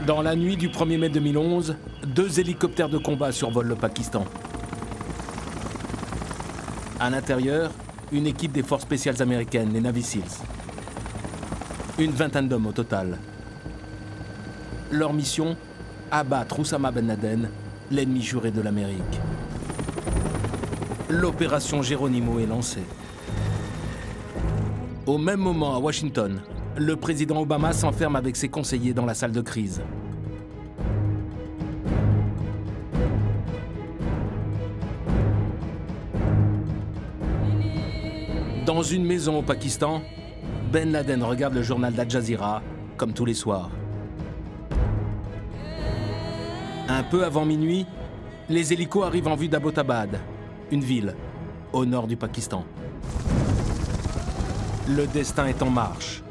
Dans la nuit du 1er mai 2011, 2 hélicoptères de combat survolent le Pakistan. À l'intérieur, une équipe des forces spéciales américaines, les Navy Seals. Une vingtaine d'hommes au total. Leur mission, abattre Oussama Ben Laden, l'ennemi juré de l'Amérique. L'opération Geronimo est lancée. Au même moment, à Washington, le président Obama s'enferme avec ses conseillers dans la salle de crise. Dans une maison au Pakistan, Ben Laden regarde le journal d'Al Jazeera, comme tous les soirs. Un peu avant minuit, les hélicos arrivent en vue d'Abbottabad, une ville au nord du Pakistan. Le destin est en marche.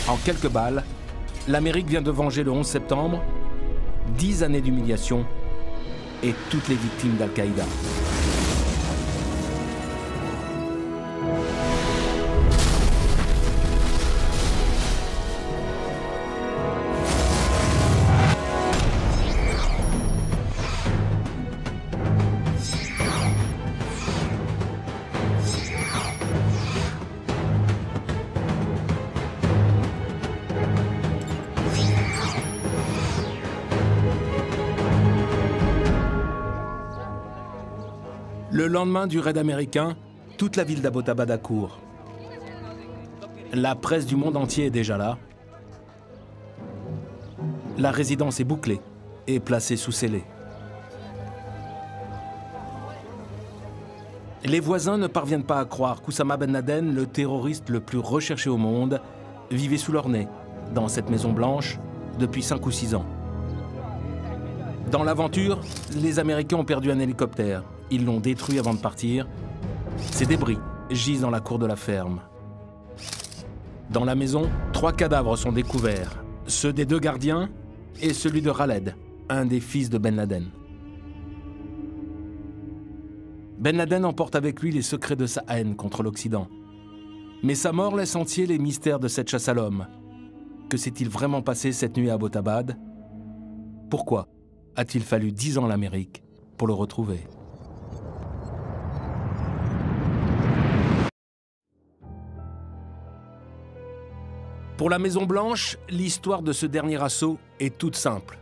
En quelques balles, l'Amérique vient de venger le 11 septembre, 10 années d'humiliation et toutes les victimes d'Al-Qaïda. Le lendemain du raid américain, toute la ville d'Abbottabad accourt. La presse du monde entier est déjà là. La résidence est bouclée et placée sous scellé. Les voisins ne parviennent pas à croire qu'Oussama Ben Laden, le terroriste le plus recherché au monde, vivait sous leur nez, dans cette Maison Blanche, depuis 5 ou 6 ans. Dans l'aventure, les Américains ont perdu un hélicoptère. Ils l'ont détruit avant de partir. Ses débris gisent dans la cour de la ferme. Dans la maison, 3 cadavres sont découverts. Ceux des 2 gardiens et celui de Khaled, un des fils de Ben Laden. Ben Laden emporte avec lui les secrets de sa haine contre l'Occident. Mais sa mort laisse entier les mystères de cette chasse à l'homme. Que s'est-il vraiment passé cette nuit à Abbottabad? Pourquoi a-t-il fallu 10 ans à l'Amérique pour le retrouver? Pour la Maison Blanche, l'histoire de ce dernier assaut est toute simple.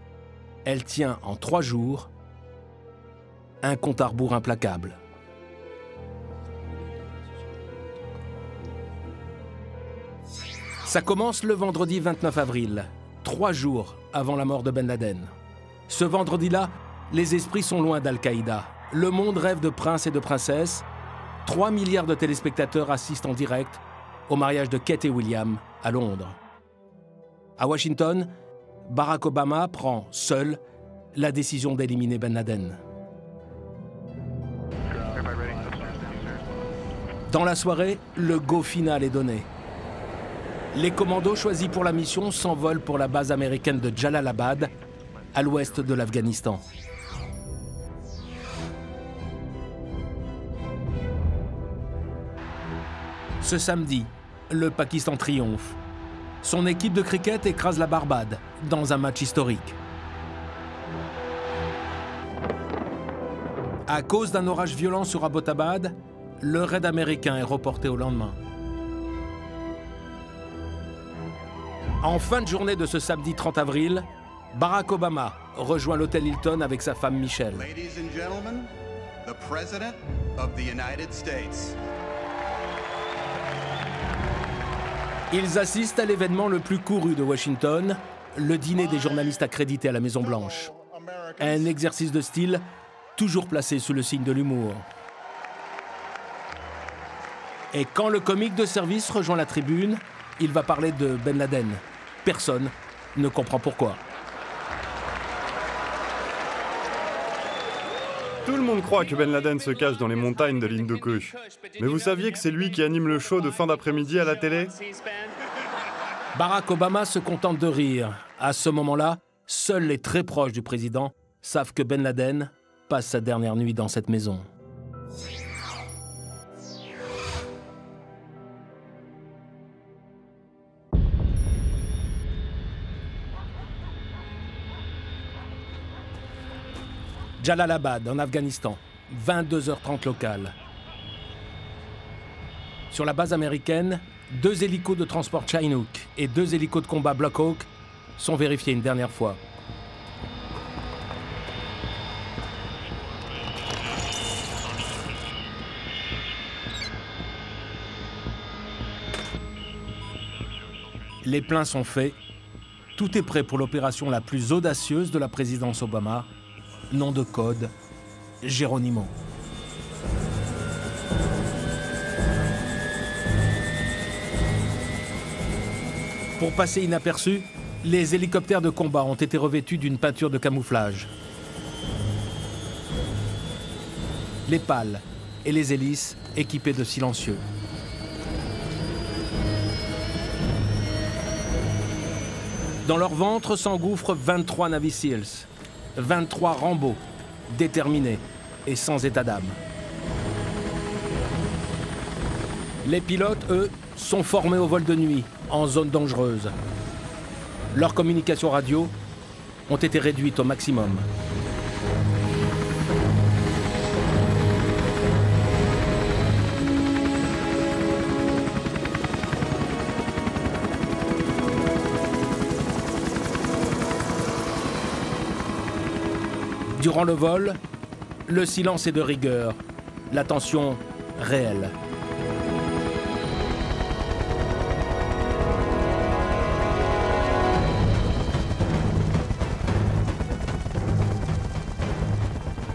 Elle tient en 3 jours un compte à rebours implacable. Ça commence le vendredi 29 avril, 3 jours avant la mort de Ben Laden. Ce vendredi-là, les esprits sont loin d'Al-Qaïda. Le monde rêve de princes et de princesses. 3 milliards de téléspectateurs assistent en direct au mariage de Kate et William à Londres. À Washington, Barack Obama prend seul la décision d'éliminer Ben Laden. Dans la soirée, le go final est donné. Les commandos choisis pour la mission s'envolent pour la base américaine de Jalalabad, à l'ouest de l'Afghanistan. Ce samedi, le Pakistan triomphe. Son équipe de cricket écrase la Barbade dans un match historique. À cause d'un orage violent sur Abbottabad, le raid américain est reporté au lendemain. En fin de journée de ce samedi 30 avril, Barack Obama rejoint l'hôtel Hilton avec sa femme Michelle. Ladies and gentlemen, the President of the United States. Ils assistent à l'événement le plus couru de Washington, le dîner des journalistes accrédités à la Maison-Blanche. Un exercice de style toujours placé sous le signe de l'humour. Et quand le comique de service rejoint la tribune, il va parler de Ben Laden. Personne ne comprend pourquoi. Tout le monde croit que Ben Laden se cache dans les montagnes de l'Hindu Kush. Mais vous saviez que c'est lui qui anime le show de fin d'après-midi à la télé? Barack Obama se contente de rire. À ce moment-là, seuls les très proches du président savent que Ben Laden passe sa dernière nuit dans cette maison. Jalalabad, en Afghanistan, 22h30 locale. Sur la base américaine, 2 hélicos de transport Chinook et 2 hélicos de combat Black Hawk sont vérifiés une dernière fois. Les plans sont faits. Tout est prêt pour l'opération la plus audacieuse de la présidence Obama. Nom de code, Geronimo. Pour passer inaperçus, les hélicoptères de combat ont été revêtus d'une peinture de camouflage. Les pales et les hélices équipés de silencieux. Dans leur ventre s'engouffrent 23 Navy Seals, 23 Rambo, déterminés et sans état d'âme. Les pilotes, eux, sont formés au vol de nuit, en zone dangereuse. Leurs communications radio ont été réduites au maximum. Durant le vol, le silence est de rigueur, la tension réelle.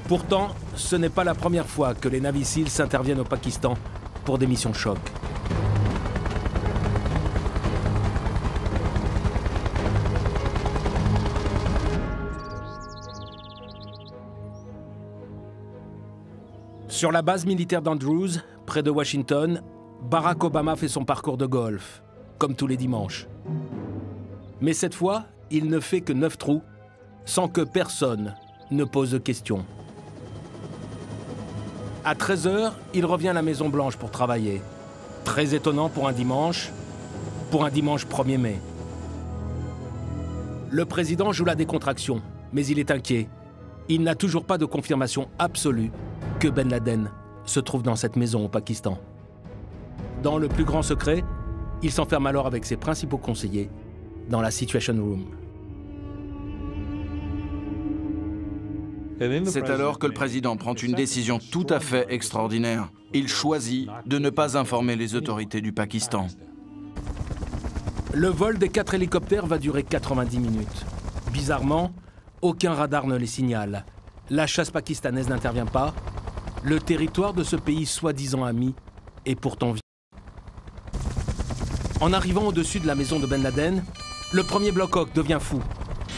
Pourtant, ce n'est pas la première fois que les Navy Seals interviennent au Pakistan pour des missions choc. Sur la base militaire d'Andrews, près de Washington, Barack Obama fait son parcours de golf, comme tous les dimanches. Mais cette fois, il ne fait que 9 trous, sans que personne ne pose de questions. À 13h, il revient à la Maison-Blanche pour travailler. Très étonnant pour un dimanche 1er mai. Le président joue la décontraction, mais il est inquiet. Il n'a toujours pas de confirmation absolue que Ben Laden se trouve dans cette maison au Pakistan. Dans le plus grand secret, il s'enferme alors avec ses principaux conseillers dans la Situation Room. C'est alors que le président prend une décision tout à fait extraordinaire. Il choisit de ne pas informer les autorités du Pakistan. Le vol des 4 hélicoptères va durer 90 minutes. Bizarrement, aucun radar ne les signale. La chasse pakistanaise n'intervient pas. Le territoire de ce pays soi-disant ami est pourtant vide. En arrivant au-dessus de la maison de Ben Laden, le premier Black Hawk devient fou.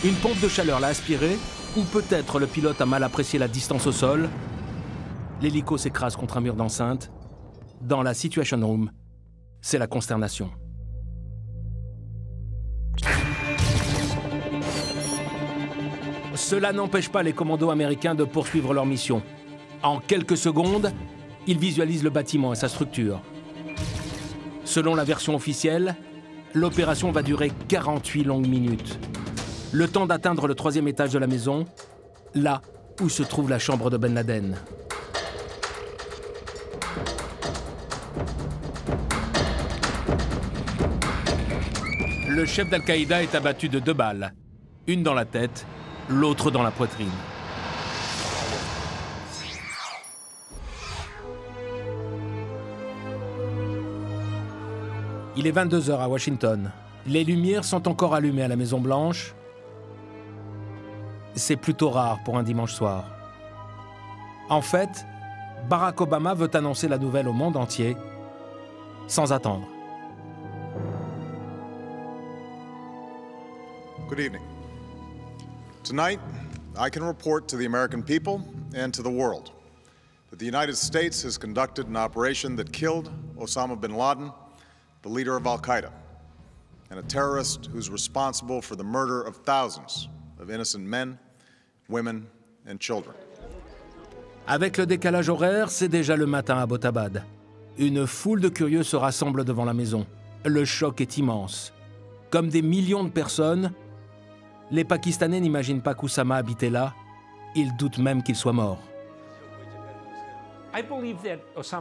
Une pompe de chaleur l'a aspiré, ou peut-être le pilote a mal apprécié la distance au sol. L'hélico s'écrase contre un mur d'enceinte. Dans la Situation Room, c'est la consternation. Cela n'empêche pas les commandos américains de poursuivre leur mission. En quelques secondes, ils visualisent le bâtiment et sa structure. Selon la version officielle, l'opération va durer 48 longues minutes. Le temps d'atteindre le 3e étage de la maison, là où se trouve la chambre de Ben Laden. Le chef d'Al-Qaïda est abattu de 2 balles, une dans la tête, l'autre dans la poitrine. Il est 22h à Washington. Les lumières sont encore allumées à la Maison-Blanche. C'est plutôt rare pour un dimanche soir. En fait, Barack Obama veut annoncer la nouvelle au monde entier, sans attendre. Good evening. Tonight, I can report to the American people and to the world that the United States has conducted an operation that killed Osama bin Laden, the leader of Al-Qaeda, and a terrorist who's responsible for the murder of thousands of innocent men, women, and children. Avec le décalage horaire, c'est déjà le matin à Abbottabad. Une foule de curieux se rassemble devant la maison. Le choc est immense. Comme des millions de personnes, les Pakistanais n'imaginent pas qu'Oussama habitait là. Ils doutent même qu'il soit mort.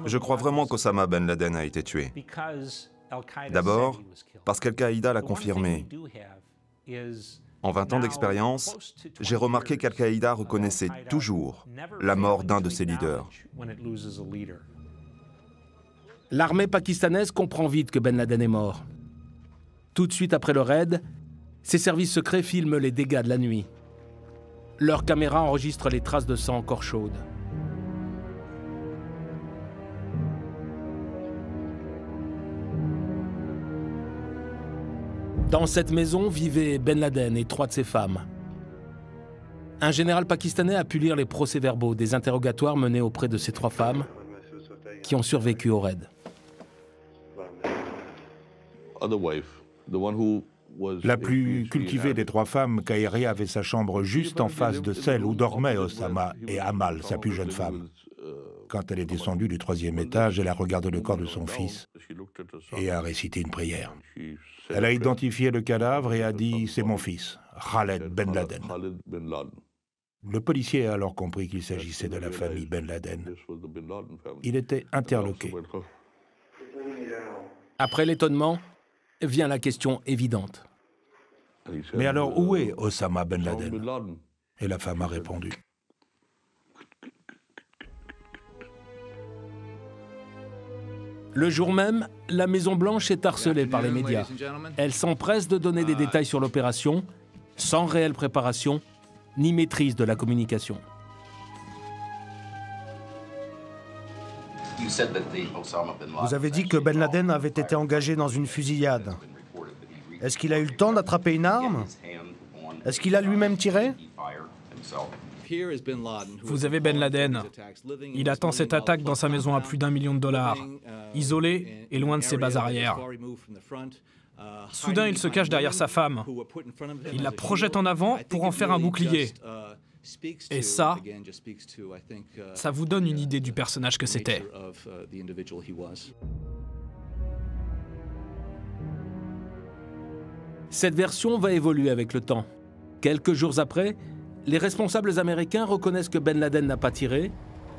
Je crois vraiment qu'Osama Ben Laden a été tué. D'abord, parce qu'Al-Qaïda l'a confirmé. En 20 ans d'expérience, j'ai remarqué qu'Al-Qaïda reconnaissait toujours la mort d'un de ses leaders. L'armée pakistanaise comprend vite que Ben Laden est mort. Tout de suite après le raid, ses services secrets filment les dégâts de la nuit. Leurs caméras enregistrent les traces de sang encore chaudes. Dans cette maison vivaient Ben Laden et 3 de ses femmes. Un général pakistanais a pu lire les procès-verbaux des interrogatoires menés auprès de ces 3 femmes qui ont survécu au raid. La plus cultivée des 3 femmes, Khairi avait sa chambre juste en face de celle où dormaient Osama et Amal, sa plus jeune femme. Quand elle est descendue du 3e étage, elle a regardé le corps de son fils et a récité une prière. Elle a identifié le cadavre et a dit « C'est mon fils, Khaled Ben Laden ». Le policier a alors compris qu'il s'agissait de la famille Ben Laden. Il était interloqué. Après l'étonnement, vient la question évidente. Mais alors où est Osama Ben Laden? Et la femme a répondu. Le jour même, la Maison-Blanche est harcelée par les médias. Elle s'empresse de donner des détails sur l'opération, sans réelle préparation, ni maîtrise de la communication. Vous avez dit que Ben Laden avait été engagé dans une fusillade. Est-ce qu'il a eu le temps d'attraper une arme? Est-ce qu'il a lui-même tiré? Vous avez Ben Laden. Il attend cette attaque dans sa maison à plus d'1 million de dollars, isolé et loin de ses bases arrières. Soudain, il se cache derrière sa femme. Il la projette en avant pour en faire un bouclier. Et ça vous donne une idée du personnage que c'était. Cette version va évoluer avec le temps. Quelques jours après, les responsables américains reconnaissent que Ben Laden n'a pas tiré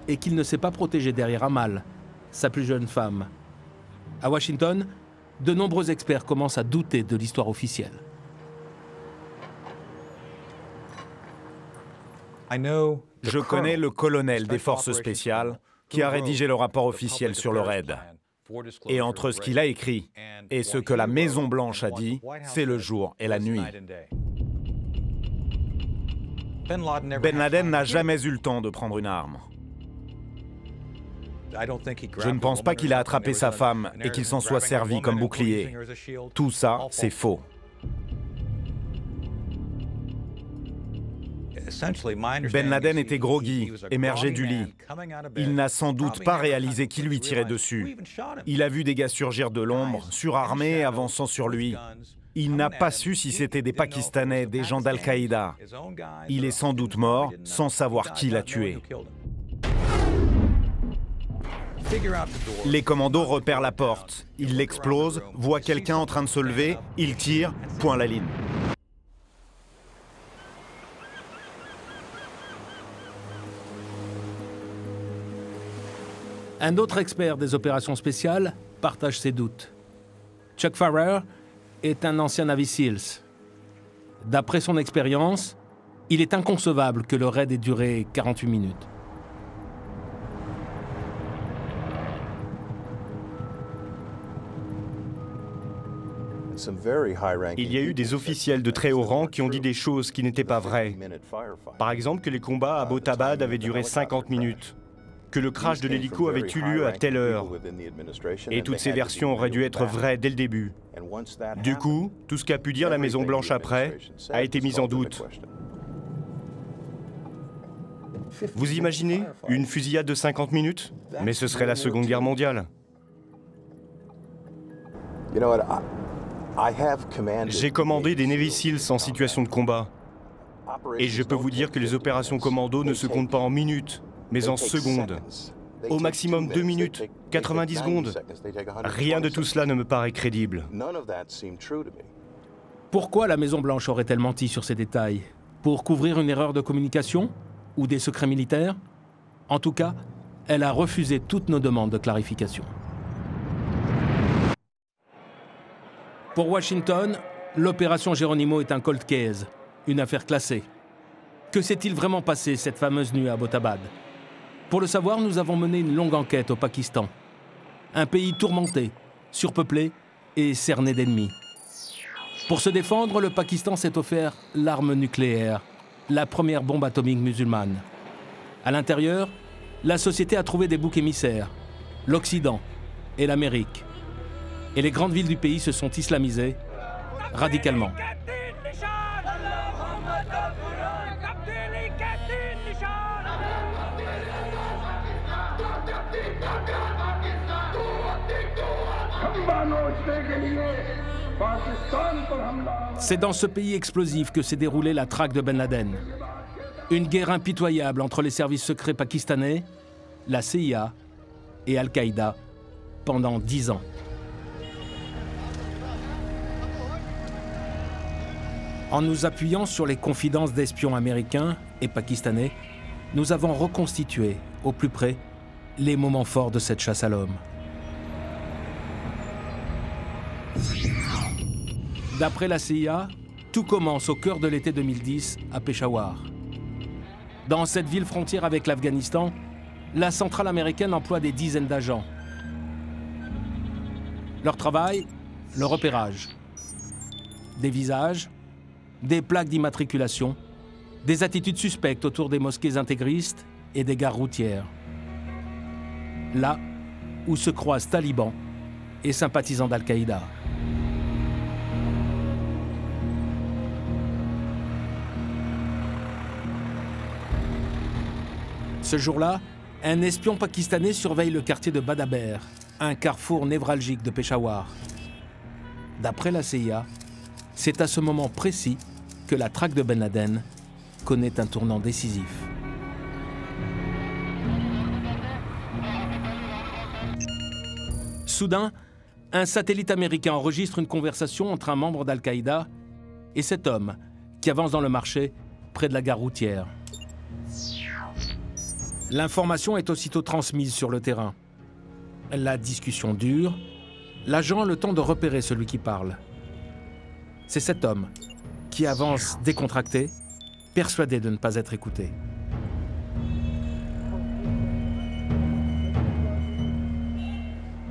et qu'il ne s'est pas protégé derrière Amal, sa plus jeune femme. À Washington, de nombreux experts commencent à douter de l'histoire officielle. Je connais le colonel des forces spéciales qui a rédigé le rapport officiel sur le raid. Et entre ce qu'il a écrit et ce que la Maison-Blanche a dit, c'est le jour et la nuit. Ben Laden n'a jamais eu le temps de prendre une arme. Je ne pense pas qu'il a attrapé sa femme et qu'il s'en soit servi comme bouclier. Tout ça, c'est faux. Ben Laden était groggy, émergé du lit. Il n'a sans doute pas réalisé qui lui tirait dessus. Il a vu des gars surgir de l'ombre, surarmés, avançant sur lui. Il n'a pas su si c'était des Pakistanais, des gens d'Al-Qaïda. Il est sans doute mort sans savoir qui l'a tué. Les commandos repèrent la porte. Ils l'explosent, voient quelqu'un en train de se lever, ils tirent, point la ligne. Un autre expert des opérations spéciales partage ses doutes. Chuck Farrer est un ancien Navy SEALs. D'après son expérience, il est inconcevable que le raid ait duré 48 minutes. Il y a eu des officiels de très haut rang qui ont dit des choses qui n'étaient pas vraies. Par exemple, que les combats à Abbottabad avaient duré 50 minutes, que le crash de l'hélico avait eu lieu à telle heure. Et toutes ces versions auraient dû être vraies dès le début. Du coup, tout ce qu'a pu dire la Maison-Blanche après a été mis en doute. Vous imaginez une fusillade de 50 minutes? Mais ce serait la Seconde Guerre mondiale. J'ai commandé des Navy SEALs en situation de combat. Et je peux vous dire que les opérations commando ne se comptent pas en minutes, mais en secondes. Au maximum 2 minutes, 90 secondes. Rien de tout cela ne me paraît crédible. Pourquoi la Maison-Blanche aurait-elle menti sur ces détails? Pour couvrir une erreur de communication? Ou des secrets militaires? En tout cas, elle a refusé toutes nos demandes de clarification. Pour Washington, l'opération Geronimo est un cold case, une affaire classée. Que s'est-il vraiment passé cette fameuse nuit à Abbottabad? Pour le savoir, nous avons mené une longue enquête au Pakistan. Un pays tourmenté, surpeuplé et cerné d'ennemis. Pour se défendre, le Pakistan s'est offert l'arme nucléaire, la première bombe atomique musulmane. À l'intérieur, la société a trouvé des boucs émissaires, l'Occident et l'Amérique. Et les grandes villes du pays se sont islamisées radicalement. C'est dans ce pays explosif que s'est déroulée la traque de Ben Laden. Une guerre impitoyable entre les services secrets pakistanais, la CIA et Al-Qaïda pendant 10 ans. En nous appuyant sur les confidences d'espions américains et pakistanais, nous avons reconstitué, au plus près, les moments forts de cette chasse à l'homme. D'après la CIA, tout commence au cœur de l'été 2010 à Peshawar. Dans cette ville frontière avec l'Afghanistan, la centrale américaine emploie des dizaines d'agents. Leur travail, le repérage. Des visages, des plaques d'immatriculation, des attitudes suspectes autour des mosquées intégristes et des gares routières. Là où se croisent talibans et sympathisants d'Al-Qaïda. Ce jour-là, un espion pakistanais surveille le quartier de Badaber, un carrefour névralgique de Peshawar. D'après la CIA, c'est à ce moment précis que la traque de Ben Laden connaît un tournant décisif. Soudain, un satellite américain enregistre une conversation entre un membre d'Al-Qaïda et cet homme qui avance dans le marché près de la gare routière. L'information est aussitôt transmise sur le terrain. La discussion dure. L'agent a le temps de repérer celui qui parle. C'est cet homme qui avance décontracté, persuadé de ne pas être écouté.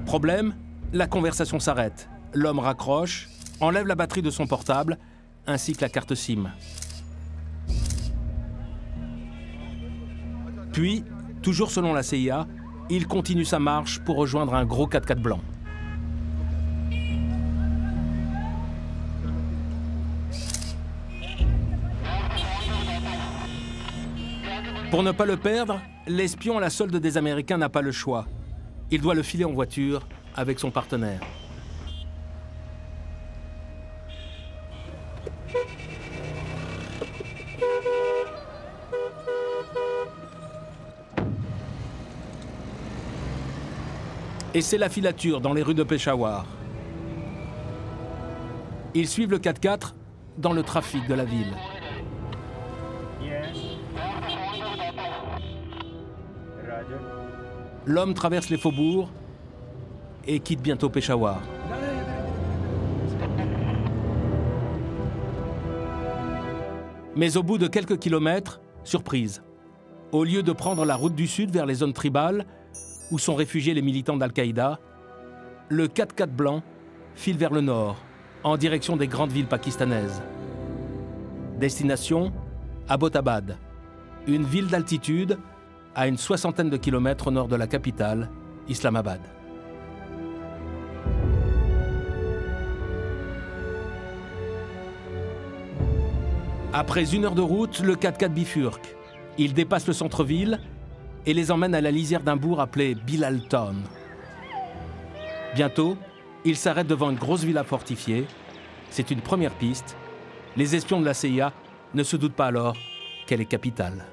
Problème, la conversation s'arrête. L'homme raccroche, enlève la batterie de son portable, ainsi que la carte SIM. Puis, toujours selon la CIA, il continue sa marche pour rejoindre un gros 4x4 blanc. Pour ne pas le perdre, l'espion à la solde des Américains n'a pas le choix. Il doit le filer en voiture avec son partenaire. Et c'est la filature dans les rues de Peshawar. Ils suivent le 4x4 dans le trafic de la ville. L'homme traverse les faubourgs et quitte bientôt Peshawar. Mais au bout de quelques kilomètres, surprise. Au lieu de prendre la route du sud vers les zones tribales, où sont réfugiés les militants d'Al-Qaïda, le 4x4 blanc file vers le nord, en direction des grandes villes pakistanaises. Destination, Abbottabad, une ville d'altitude à une 60aine de kilomètres au nord de la capitale, Islamabad. Après 1 heure de route, le 4x4 bifurque. Il dépasse le centre-ville et les emmène à la lisière d'un bourg appelé Bilal Town. Bientôt, il s'arrête devant une grosse villa fortifiée. C'est une première piste. Les espions de la CIA ne se doutent pas alors qu'elle est capitale.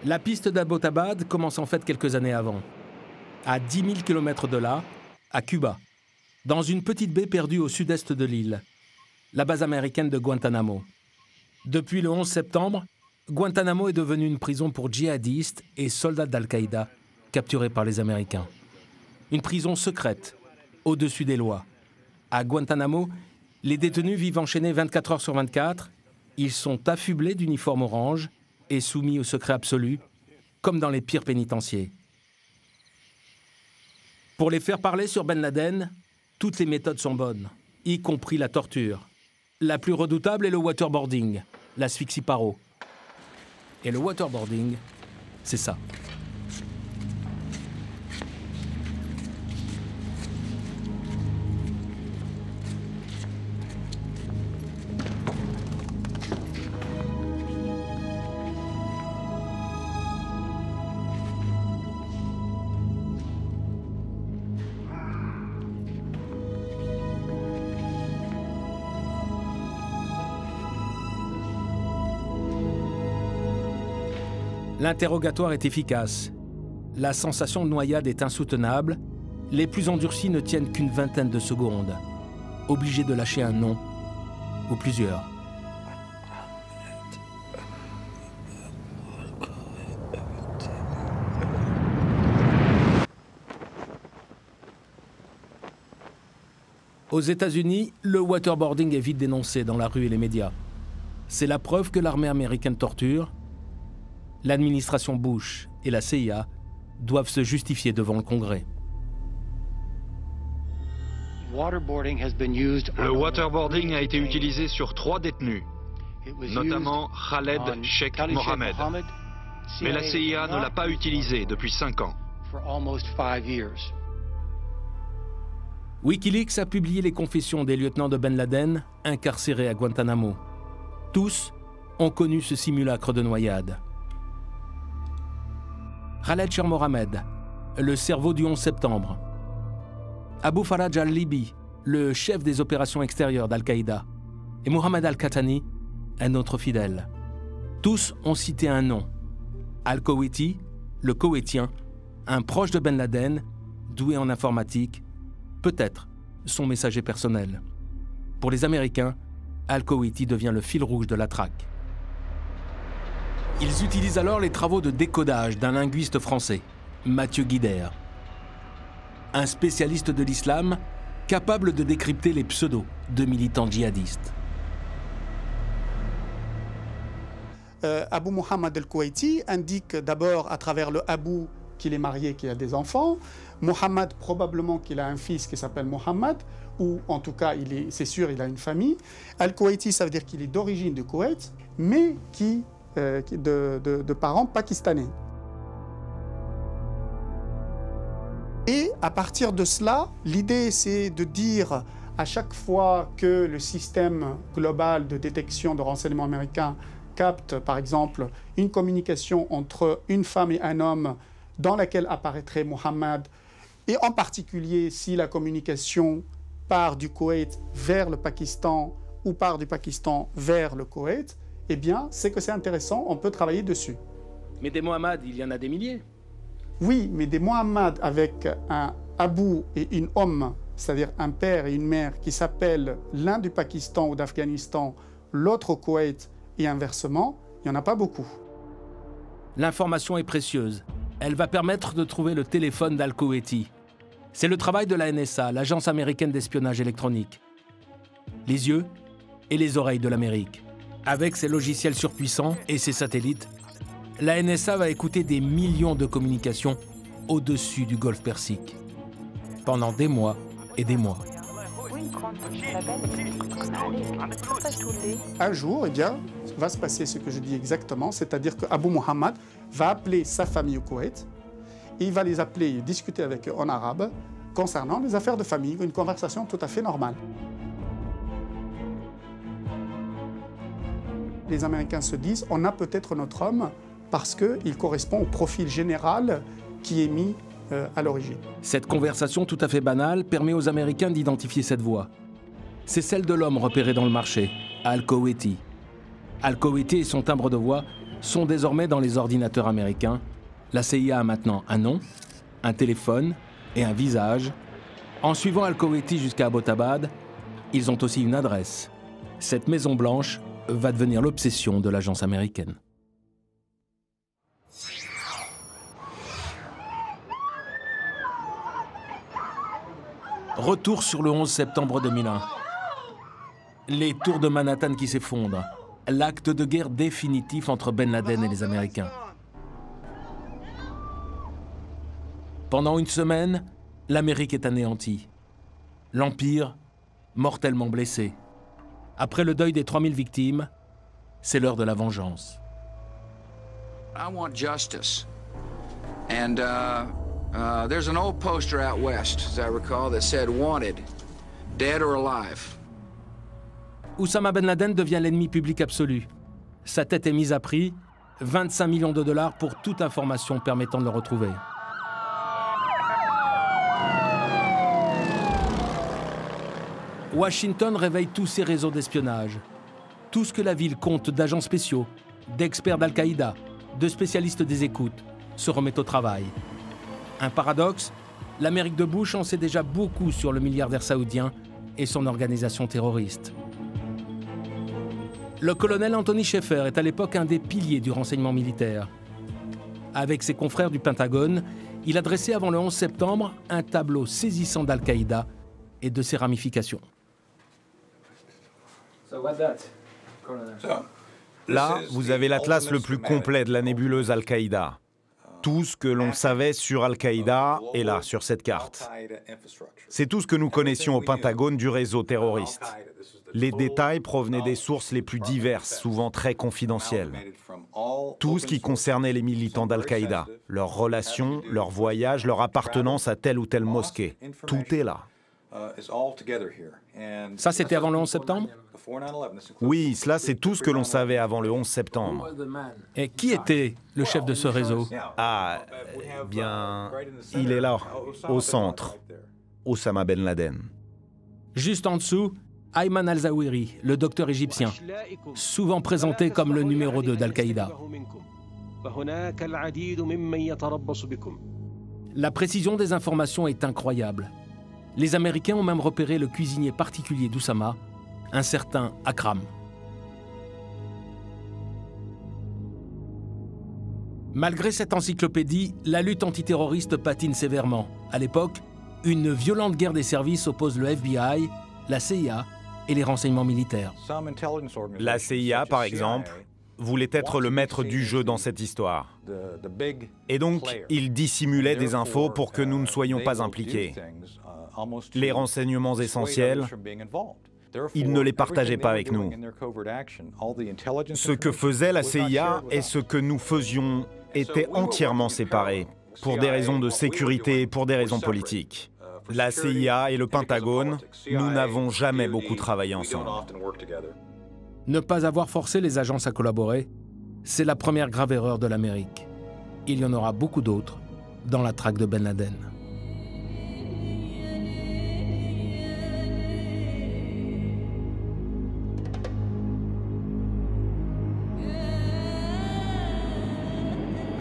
La piste d'Abbottabad commence en fait quelques années avant. À 10 000 km de là, à Cuba, dans une petite baie perdue au sud-est de l'île, la base américaine de Guantanamo. Depuis le 11 septembre, Guantanamo est devenue une prison pour djihadistes et soldats d'Al-Qaïda capturés par les Américains. Une prison secrète, au-dessus des lois. À Guantanamo, les détenus vivent enchaînés 24 heures sur 24. Ils sont affublés d'uniformes orange et soumis au secret absolu, comme dans les pires pénitenciers. Pour les faire parler sur Ben Laden, toutes les méthodes sont bonnes, y compris la torture. La plus redoutable est le waterboarding, l'asphyxie par eau. Et le waterboarding, c'est ça. L'interrogatoire est efficace. La sensation de noyade est insoutenable. Les plus endurcis ne tiennent qu'une vingtaine de secondes. Obligés de lâcher un nom, ou plusieurs. Aux États-Unis, le waterboarding est vite dénoncé dans la rue et les médias. C'est la preuve que l'armée américaine torture. L'administration Bush et la CIA doivent se justifier devant le Congrès. Le waterboarding a été utilisé sur 3 détenus, notamment Khaled Sheikh Mohammed. Mais la CIA ne l'a pas utilisé depuis 5 ans. Wikileaks a publié les confessions des lieutenants de Ben Laden incarcérés à Guantanamo. Tous ont connu ce simulacre de noyade. Khaled Sheikh Mohammed, le cerveau du 11 septembre. Abu Faraj al-Libi, le chef des opérations extérieures d'Al-Qaïda. Et Mohamed al-Qahtani, un autre fidèle. Tous ont cité un nom. Al-Koweïti, le Koweïtien, un proche de Ben Laden, doué en informatique, peut-être son messager personnel. Pour les Américains, Al-Koweïti devient le fil rouge de la traque. Ils utilisent alors les travaux de décodage d'un linguiste français, Mathieu Guider. Un spécialiste de l'islam capable de décrypter les pseudos de militants djihadistes. Abu Muhammad al-Kuwaiti indique d'abord à travers le Abu qu'il est marié, qu'il a des enfants. Muhammad, probablement qu'il a un fils qui s'appelle Muhammad, ou en tout cas, c'est sûr, il a une famille. Al-Kuwaiti, ça veut dire qu'il est d'origine du Koweït, mais de parents pakistanais. Et à partir de cela, l'idée c'est de dire à chaque fois que le système global de détection de renseignement américain capte par exemple une communication entre une femme et un homme dans laquelle apparaîtrait Mohammed, et en particulier si la communication part du Koweït vers le Pakistan ou part du Pakistan vers le Koweït, eh bien, c'est que c'est intéressant, on peut travailler dessus. Mais des Mohammed, il y en a des milliers. Oui, mais des Mohammed avec un Abu et une c'est-à-dire un père et une mère qui s'appellent l'un du Pakistan ou d'Afghanistan, l'autre au Koweït et inversement, il n'y en a pas beaucoup. L'information est précieuse. Elle va permettre de trouver le téléphone d'Al-Kuwaiti. C'est le travail de la NSA, l'agence américaine d'espionnage électronique. Les yeux et les oreilles de l'Amérique. Avec ses logiciels surpuissants et ses satellites, la NSA va écouter des millions de communications au-dessus du golfe Persique, pendant des mois et des mois. Un jour, eh bien, va se passer ce que je dis exactement, c'est-à-dire que Abu Muhammad va appeler sa famille au Koweït, et il va les appeler et discuter avec eux en arabe concernant les affaires de famille, une conversation tout à fait normale. Les Américains se disent, on a peut-être notre homme parce qu'il correspond au profil général qui est mis à l'origine. Cette conversation tout à fait banale permet aux Américains d'identifier cette voix. C'est celle de l'homme repéré dans le marché, Al-Kuwaiti. Al-Kuwaiti et son timbre de voix sont désormais dans les ordinateurs américains. La CIA a maintenant un nom, un téléphone et un visage. En suivant Al-Kuwaiti jusqu'à Abbottabad, ils ont aussi une adresse. Cette Maison Blanche va devenir l'obsession de l'agence américaine. Retour sur le 11 septembre 2001. Les tours de Manhattan qui s'effondrent. L'acte de guerre définitif entre Ben Laden et les Américains. Pendant une semaine, l'Amérique est anéantie. L'Empire, mortellement blessé. Après le deuil des 3000 victimes, c'est l'heure de la vengeance. I want justice. And there's an old poster out west, as I recall, that said wanted, dead or alive. Oussama Ben Laden devient l'ennemi public absolu. Sa tête est mise à prix, 25 millions de dollars pour toute information permettant de le retrouver. Washington réveille tous ses réseaux d'espionnage. Tout ce que la ville compte d'agents spéciaux, d'experts d'Al-Qaïda, de spécialistes des écoutes, se remet au travail. Un paradoxe, l'Amérique de Bush en sait déjà beaucoup sur le milliardaire saoudien et son organisation terroriste. Le colonel Anthony Sheffer est à l'époque un des piliers du renseignement militaire. Avec ses confrères du Pentagone, il a dressé avant le 11 septembre un tableau saisissant d'Al-Qaïda et de ses ramifications. Là, vous avez l'atlas le plus complet de la nébuleuse Al-Qaïda. Tout ce que l'on savait sur Al-Qaïda est là, sur cette carte. C'est tout ce que nous connaissions au Pentagone du réseau terroriste. Les détails provenaient des sources les plus diverses, souvent très confidentielles. Tout ce qui concernait les militants d'Al-Qaïda, leurs relations, leurs voyages, leur appartenance à telle ou telle mosquée. Tout est là. Ça, c'était avant le 11 septembre? Oui, cela, c'est tout ce que l'on savait avant le 11 septembre. Et qui était le chef de ce réseau? Ah, bien, il est là, au centre. Oussama Ben Laden. Juste en dessous, Ayman al-Zawahiri, le docteur égyptien, souvent présenté comme le numéro 2 d'Al-Qaïda. La précision des informations est incroyable. Les Américains ont même repéré le cuisinier particulier d'Oussama, un certain Akram. Malgré cette encyclopédie, la lutte antiterroriste patine sévèrement. À l'époque, une violente guerre des services oppose le FBI, la CIA et les renseignements militaires. La CIA, par exemple, voulait être le maître du jeu dans cette histoire. Et donc, il dissimulait des infos pour que nous ne soyons pas impliqués. Les renseignements essentiels, ils ne les partageaient pas avec nous. Ce que faisait la CIA et ce que nous faisions étaient entièrement séparés, pour des raisons de sécurité et pour des raisons politiques. La CIA et le Pentagone, nous n'avons jamais beaucoup travaillé ensemble. Ne pas avoir forcé les agences à collaborer, c'est la première grave erreur de l'Amérique. Il y en aura beaucoup d'autres dans la traque de Ben Laden.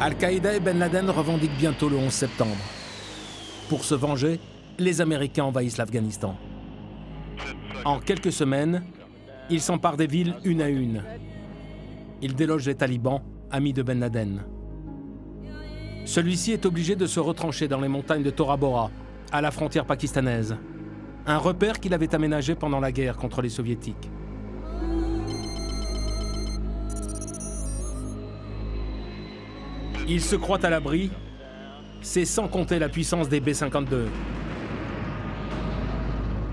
Al-Qaïda et Ben Laden revendiquent bientôt le 11 septembre. Pour se venger, les Américains envahissent l'Afghanistan. En quelques semaines, ils s'emparent des villes une à une. Ils délogent les talibans, amis de Ben Laden. Celui-ci est obligé de se retrancher dans les montagnes de Tora Bora, à la frontière pakistanaise. Un repère qu'il avait aménagé pendant la guerre contre les soviétiques. Il se croit à l'abri, c'est sans compter la puissance des B-52.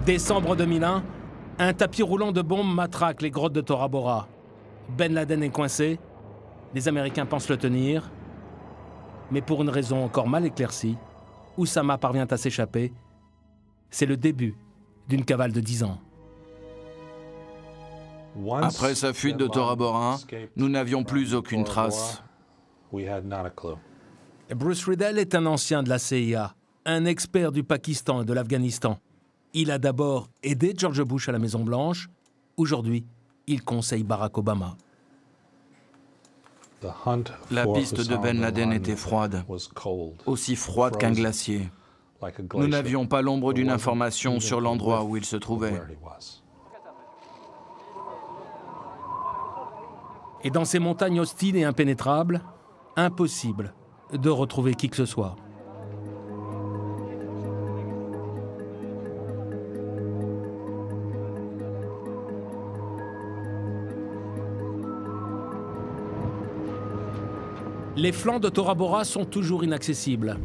Décembre 2001, un tapis roulant de bombes matraque les grottes de Tora Bora. Ben Laden est coincé, les Américains pensent le tenir, mais pour une raison encore mal éclaircie, Oussama parvient à s'échapper. C'est le début d'une cavale de 10 ans. Après sa fuite de Tora Bora, nous n'avions plus aucune trace. Bruce Riddell est un ancien de la CIA, un expert du Pakistan et de l'Afghanistan. Il a d'abord aidé George Bush à la Maison-Blanche. Aujourd'hui, il conseille Barack Obama. La piste de Ben Laden était froide, aussi froide qu'un glacier. Nous n'avions pas l'ombre d'une information sur l'endroit où il se trouvait. Et dans ces montagnes hostiles et impénétrables, impossible de retrouver qui que ce soit. Les flancs de Tora Bora sont toujours inaccessibles.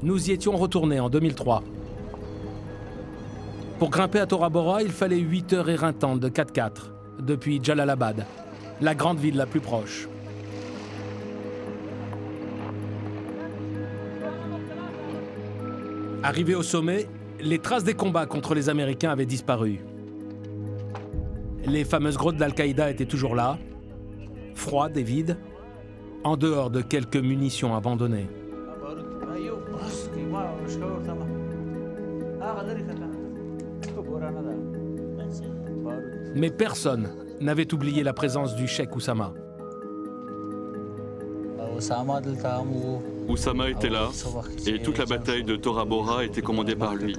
Nous y étions retournés en 2003. Pour grimper à Tora Bora, il fallait 8 heures éreintantes de 4x4 depuis Jalalabad, la grande ville la plus proche. Arrivé au sommet, les traces des combats contre les Américains avaient disparu. Les fameuses grottes d'Al-Qaïda étaient toujours là, froides et vides, en dehors de quelques munitions abandonnées. Mais personne n'avait oublié la présence du cheikh Oussama. Oussama était là, et toute la bataille de Tora Bora était commandée par lui.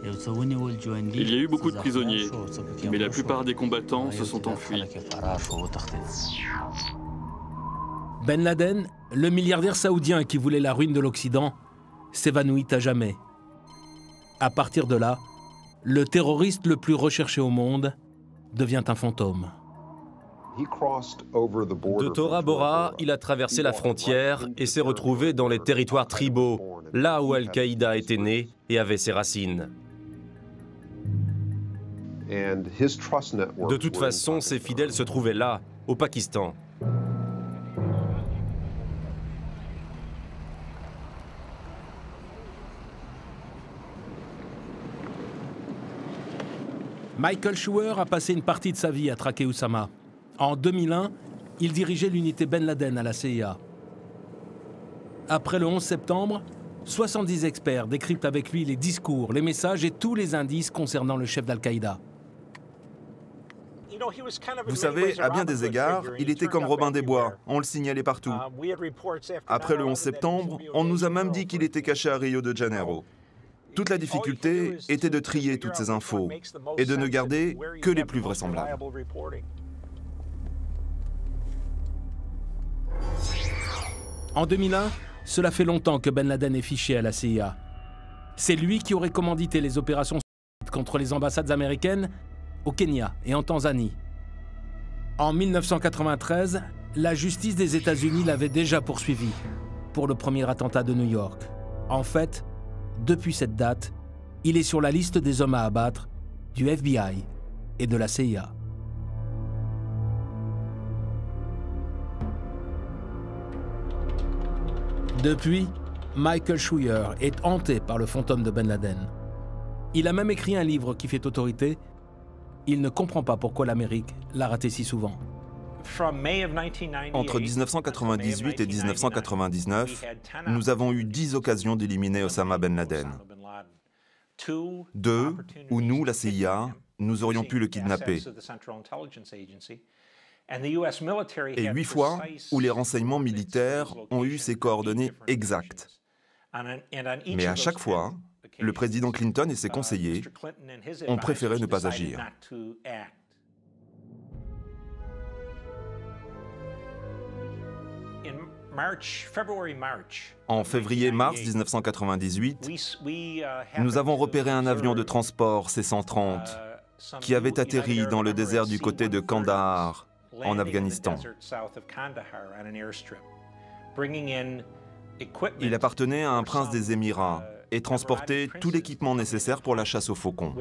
Il y a eu beaucoup de prisonniers, mais la plupart des combattants se sont enfuis. Ben Laden, le milliardaire saoudien qui voulait la ruine de l'Occident, s'évanouit à jamais. À partir de là, le terroriste le plus recherché au monde devient un fantôme. De Tora Bora, il a traversé la frontière et s'est retrouvé dans les territoires tribaux, là où Al-Qaïda était né et avait ses racines. De toute façon, ses fidèles se trouvaient là, au Pakistan. Michael Scheuer a passé une partie de sa vie à traquer Oussama. En 2001, il dirigeait l'unité Ben Laden à la CIA. Après le 11 septembre, 70 experts décryptent avec lui les discours, les messages et tous les indices concernant le chef d'Al-Qaïda. Vous savez, à bien des égards, il était comme Robin des Bois, on le signalait partout. Après le 11 septembre, on nous a même dit qu'il était caché à Rio de Janeiro. Toute la difficulté était de trier toutes ces infos et de ne garder que les plus vraisemblables. En 2001, cela fait longtemps que Ben Laden est fiché à la CIA. C'est lui qui aurait commandité les opérations contre les ambassades américaines au Kenya et en Tanzanie. En 1993, la justice des États-Unis l'avait déjà poursuivi pour le premier attentat de New York. En fait, depuis cette date, il est sur la liste des hommes à abattre du FBI et de la CIA. Depuis, Michael Scheuer est hanté par le fantôme de Ben Laden. Il a même écrit un livre qui fait autorité. Il ne comprend pas pourquoi l'Amérique l'a raté si souvent. Entre 1998 et 1999, nous avons eu 10 occasions d'éliminer Osama Ben Laden. 2, où nous, la CIA, nous aurions pu le kidnapper. Et 8 fois où les renseignements militaires ont eu ses coordonnées exactes. Mais à chaque fois, le président Clinton et ses conseillers ont préféré ne pas agir. En février-mars 1998, nous avons repéré un avion de transport C-130 qui avait atterri dans le désert du côté de Kandahar, en Afghanistan. Il appartenait à un prince des Émirats et transportait tout l'équipement nécessaire pour la chasse aux faucons.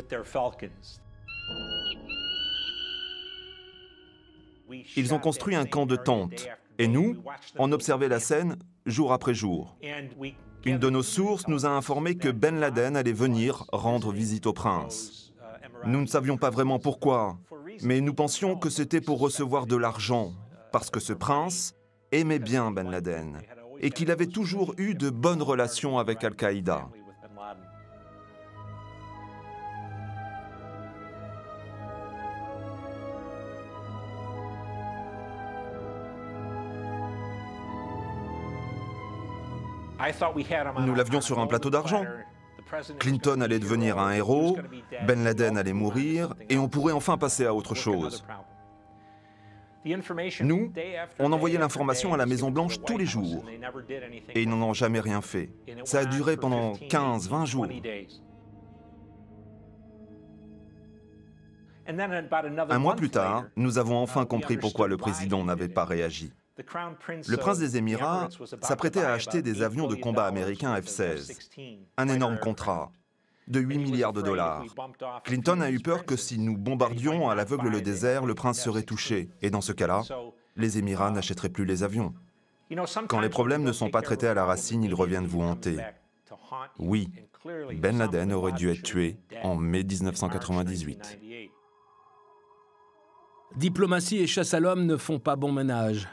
Ils ont construit un camp de tentes et nous, on observait la scène jour après jour. Une de nos sources nous a informé que Ben Laden allait venir rendre visite au prince. Nous ne savions pas vraiment pourquoi, mais nous pensions que c'était pour recevoir de l'argent, parce que ce prince aimait bien Ben Laden et qu'il avait toujours eu de bonnes relations avec Al-Qaïda. Nous l'avions sur un plateau d'argent. Clinton allait devenir un héros, Ben Laden allait mourir, et on pourrait enfin passer à autre chose. Nous, on envoyait l'information à la Maison-Blanche tous les jours, et ils n'en ont jamais rien fait. Ça a duré pendant 15-20 jours. Un mois plus tard, nous avons enfin compris pourquoi le président n'avait pas réagi. Le prince des Émirats s'apprêtait à acheter des avions de combat américains F-16, un énorme contrat de 8 milliards de dollars. Clinton a eu peur que si nous bombardions à l'aveugle le désert, le prince serait touché, et dans ce cas-là, les Émirats n'achèteraient plus les avions. Quand les problèmes ne sont pas traités à la racine, ils reviennent vous hanter. Oui, Ben Laden aurait dû être tué en mai 1998. Diplomatie et chasse à l'homme ne font pas bon ménage.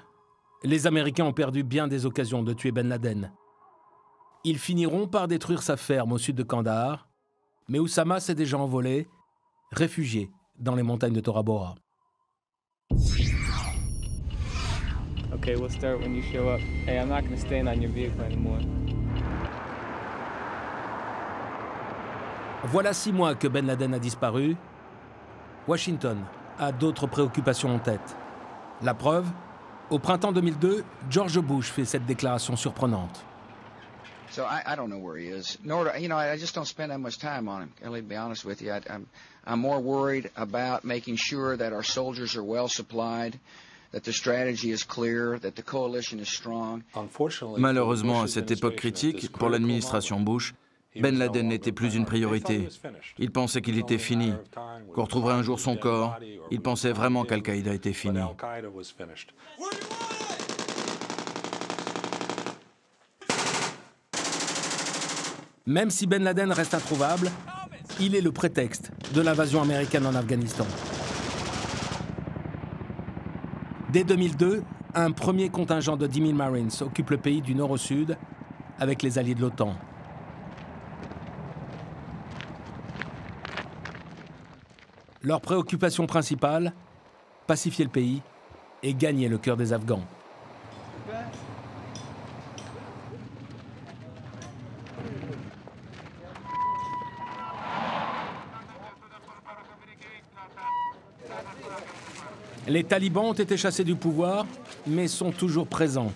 Les Américains ont perdu bien des occasions de tuer Ben Laden. Ils finiront par détruire sa ferme au sud de Kandahar, mais Oussama s'est déjà envolé, réfugié dans les montagnes de Tora Bora. Okay, we'll start when you show up. Hey, I'm not going to stand on your vehicle anymore. Voilà 6 mois que Ben Laden a disparu. Washington a d'autres préoccupations en tête. La preuve, au printemps 2002, George Bush fait cette déclaration surprenante. So I don't know where he is. Nor do, I just don't spend that much time on him. Kelly, to be honest with you, I'm more worried about making sure that our soldiers are well supplied, that the strategy is clear, that the coalition is strong. Malheureusement, à cette époque critique, pour l'administration Bush, Ben Laden n'était plus une priorité. Il pensait qu'il était fini, qu'on retrouverait un jour son corps. Il pensait vraiment qu'Al-Qaïda était fini. Même si Ben Laden reste introuvable, il est le prétexte de l'invasion américaine en Afghanistan. Dès 2002, un premier contingent de 10 000 Marines occupe le pays du nord au sud avec les alliés de l'OTAN. Leur préoccupation principale, pacifier le pays et gagner le cœur des Afghans. Les talibans ont été chassés du pouvoir, mais sont toujours présents.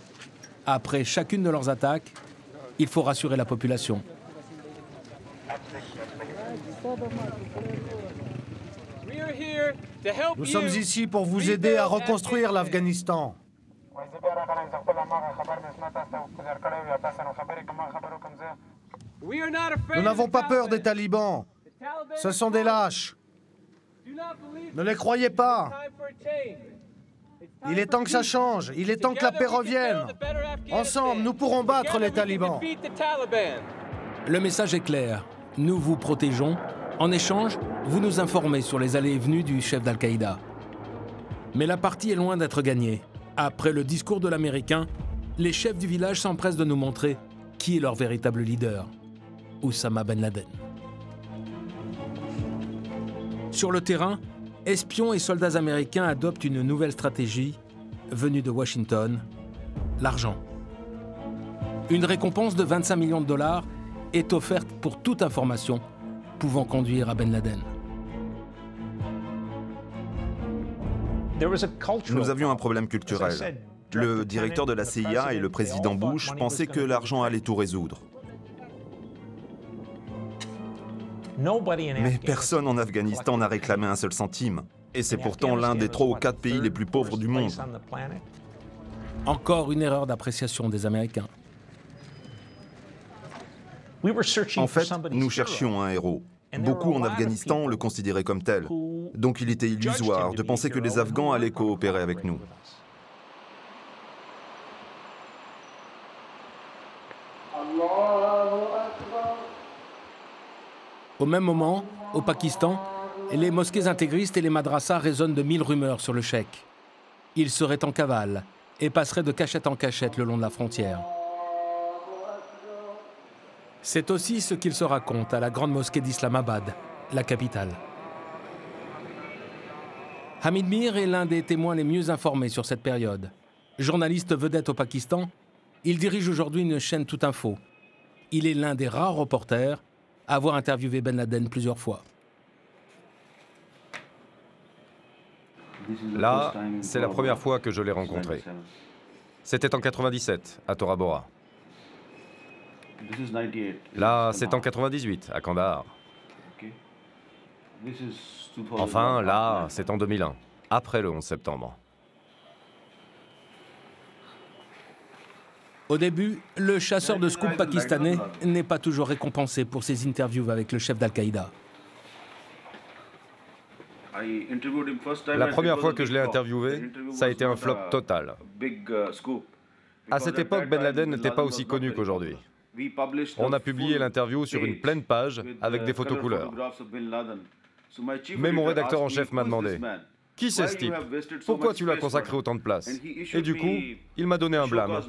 Après chacune de leurs attaques, il faut rassurer la population. Nous sommes ici pour vous aider à reconstruire l'Afghanistan. Nous n'avons pas peur des talibans. Ce sont des lâches. Ne les croyez pas. Il est temps que ça change. Il est temps que la paix revienne. Ensemble, nous pourrons battre les talibans. Le message est clair. Nous vous protégeons. En échange, vous nous informez sur les allées et venues du chef d'Al-Qaïda. Mais la partie est loin d'être gagnée. Après le discours de l'Américain, les chefs du village s'empressent de nous montrer qui est leur véritable leader, Oussama Ben Laden. Sur le terrain, espions et soldats américains adoptent une nouvelle stratégie venue de Washington, l'argent. Une récompense de 25 millions de dollars est offerte pour toute information pouvant conduire à Ben Laden. Nous avions un problème culturel. Le directeur de la CIA et le président Bush pensaient que l'argent allait tout résoudre. Mais personne en Afghanistan n'a réclamé un seul centime. Et c'est pourtant l'un des 3 ou 4 pays les plus pauvres du monde. Encore une erreur d'appréciation des Américains. En fait, nous cherchions un héros. Beaucoup en Afghanistan le considéraient comme tel. Donc il était illusoire de penser que les Afghans allaient coopérer avec nous. Au même moment, au Pakistan, les mosquées intégristes et les madrassas résonnent de 1000 rumeurs sur le cheikh. Il serait en cavale et passerait de cachette en cachette le long de la frontière. C'est aussi ce qu'il se raconte à la grande mosquée d'Islamabad, la capitale. Hamid Mir est l'un des témoins les mieux informés sur cette période. Journaliste vedette au Pakistan, Il dirige aujourd'hui une chaîne Tout Info. Il est l'un des rares reporters à avoir interviewé Ben Laden plusieurs fois. Là, c'est la première fois que je l'ai rencontré. C'était en 97, à Tora Bora. Là, c'est en 98, à Kandahar. Enfin, là, c'est en 2001, après le 11 septembre. Au début, le chasseur de scoop pakistanais n'est pas toujours récompensé pour ses interviews avec le chef d'Al-Qaïda. La première fois que je l'ai interviewé, ça a été un flop total. À cette époque, Ben Laden n'était pas aussi connu qu'aujourd'hui. On a publié l'interview sur une pleine page avec des photos couleurs. Mais mon rédacteur en chef m'a demandé « Qui c'est ce type? Pourquoi tu lui as consacré autant de place ?» Et du coup, il m'a donné un blâme.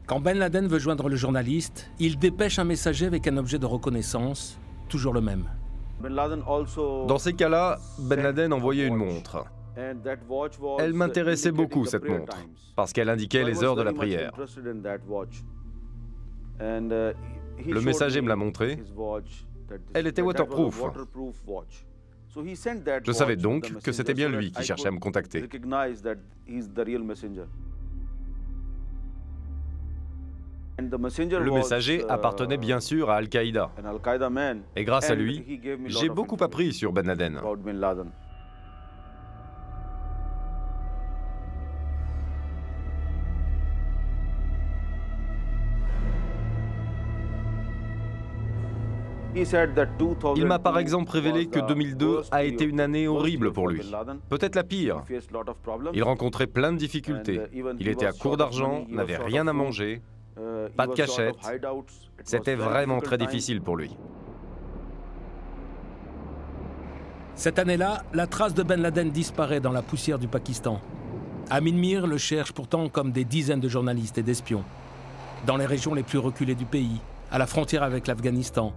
Quand Ben Laden veut joindre le journaliste, il dépêche un messager avec un objet de reconnaissance, toujours le même. Dans ces cas-là, Ben Laden envoyait une montre. Elle m'intéressait beaucoup, cette montre, parce qu'elle indiquait les heures de la prière. Le messager me l'a montrée. Elle était waterproof. Je savais donc que c'était bien lui qui cherchait à me contacter. Le messager appartenait bien sûr à Al-Qaïda. Et grâce à lui, j'ai beaucoup appris sur Ben Laden. Il m'a par exemple révélé que 2002 a été une année horrible pour lui, peut-être la pire. Il rencontrait plein de difficultés. Il était à court d'argent, n'avait rien à manger, pas de cachette. C'était vraiment très difficile pour lui. Cette année-là, la trace de Ben Laden disparaît dans la poussière du Pakistan. Amin Mir le cherche pourtant comme des dizaines de journalistes et d'espions. Dans les régions les plus reculées du pays, à la frontière avec l'Afghanistan,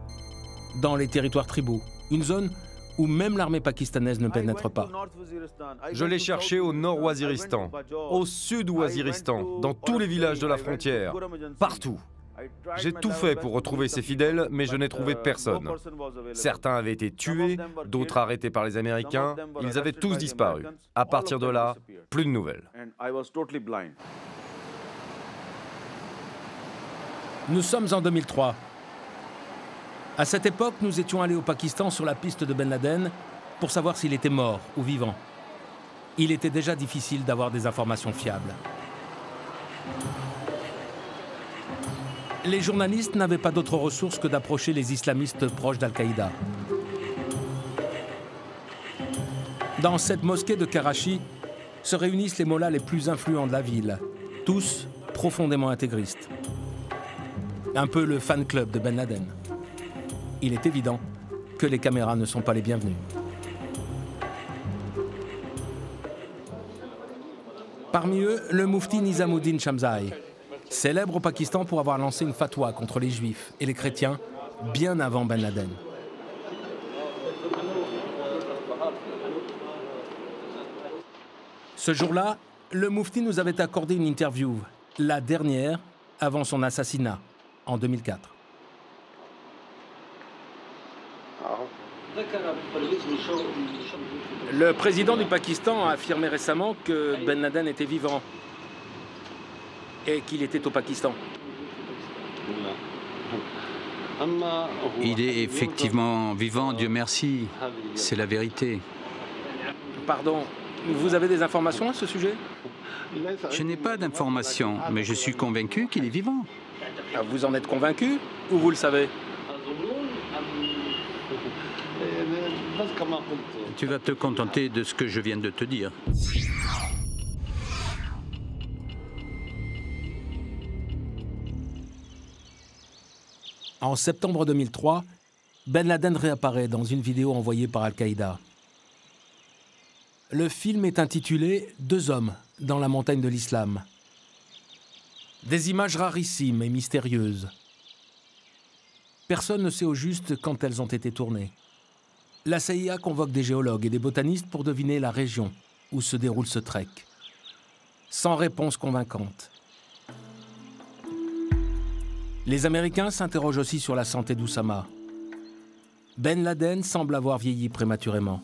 dans les territoires tribaux, une zone où même l'armée pakistanaise ne pénètre pas. Je l'ai cherché au nord-Waziristan, au sud-Waziristan, dans tous les villages de la frontière, partout. J'ai tout fait pour retrouver ses fidèles, mais je n'ai trouvé personne. Certains avaient été tués, d'autres arrêtés par les Américains, ils avaient tous disparu. À partir de là, plus de nouvelles. Nous sommes en 2003. À cette époque, nous étions allés au Pakistan sur la piste de Ben Laden pour savoir s'il était mort ou vivant. Il était déjà difficile d'avoir des informations fiables. Les journalistes n'avaient pas d'autre ressource que d'approcher les islamistes proches d'Al-Qaïda. Dans cette mosquée de Karachi se réunissent les mollahs les plus influents de la ville, tous profondément intégristes. Un peu le fan club de Ben Laden. Il est évident que les caméras ne sont pas les bienvenues. Parmi eux, le moufti Nizamuddin Shamzai, célèbre au Pakistan pour avoir lancé une fatwa contre les juifs et les chrétiens bien avant Ben Laden. Ce jour-là, le moufti nous avait accordé une interview, la dernière avant son assassinat, en 2004. Le président du Pakistan a affirmé récemment que Ben Laden était vivant et qu'il était au Pakistan. Il est effectivement vivant, Dieu merci. C'est la vérité. Pardon, vous avez des informations à ce sujet? Je n'ai pas d'informations, mais je suis convaincu qu'il est vivant. Vous en êtes convaincu ou vous le savez? Tu vas te contenter de ce que je viens de te dire. En septembre 2003, Ben Laden réapparaît dans une vidéo envoyée par Al-Qaïda. Le film est intitulé « 2 hommes dans la montagne de l'islam ». Des images rarissimes et mystérieuses. Personne ne sait au juste quand elles ont été tournées. La CIA convoque des géologues et des botanistes pour deviner la région où se déroule ce trek. Sans réponse convaincante, Les Américains s'interrogent aussi sur la santé d'Oussama. Ben Laden semble avoir vieilli prématurément.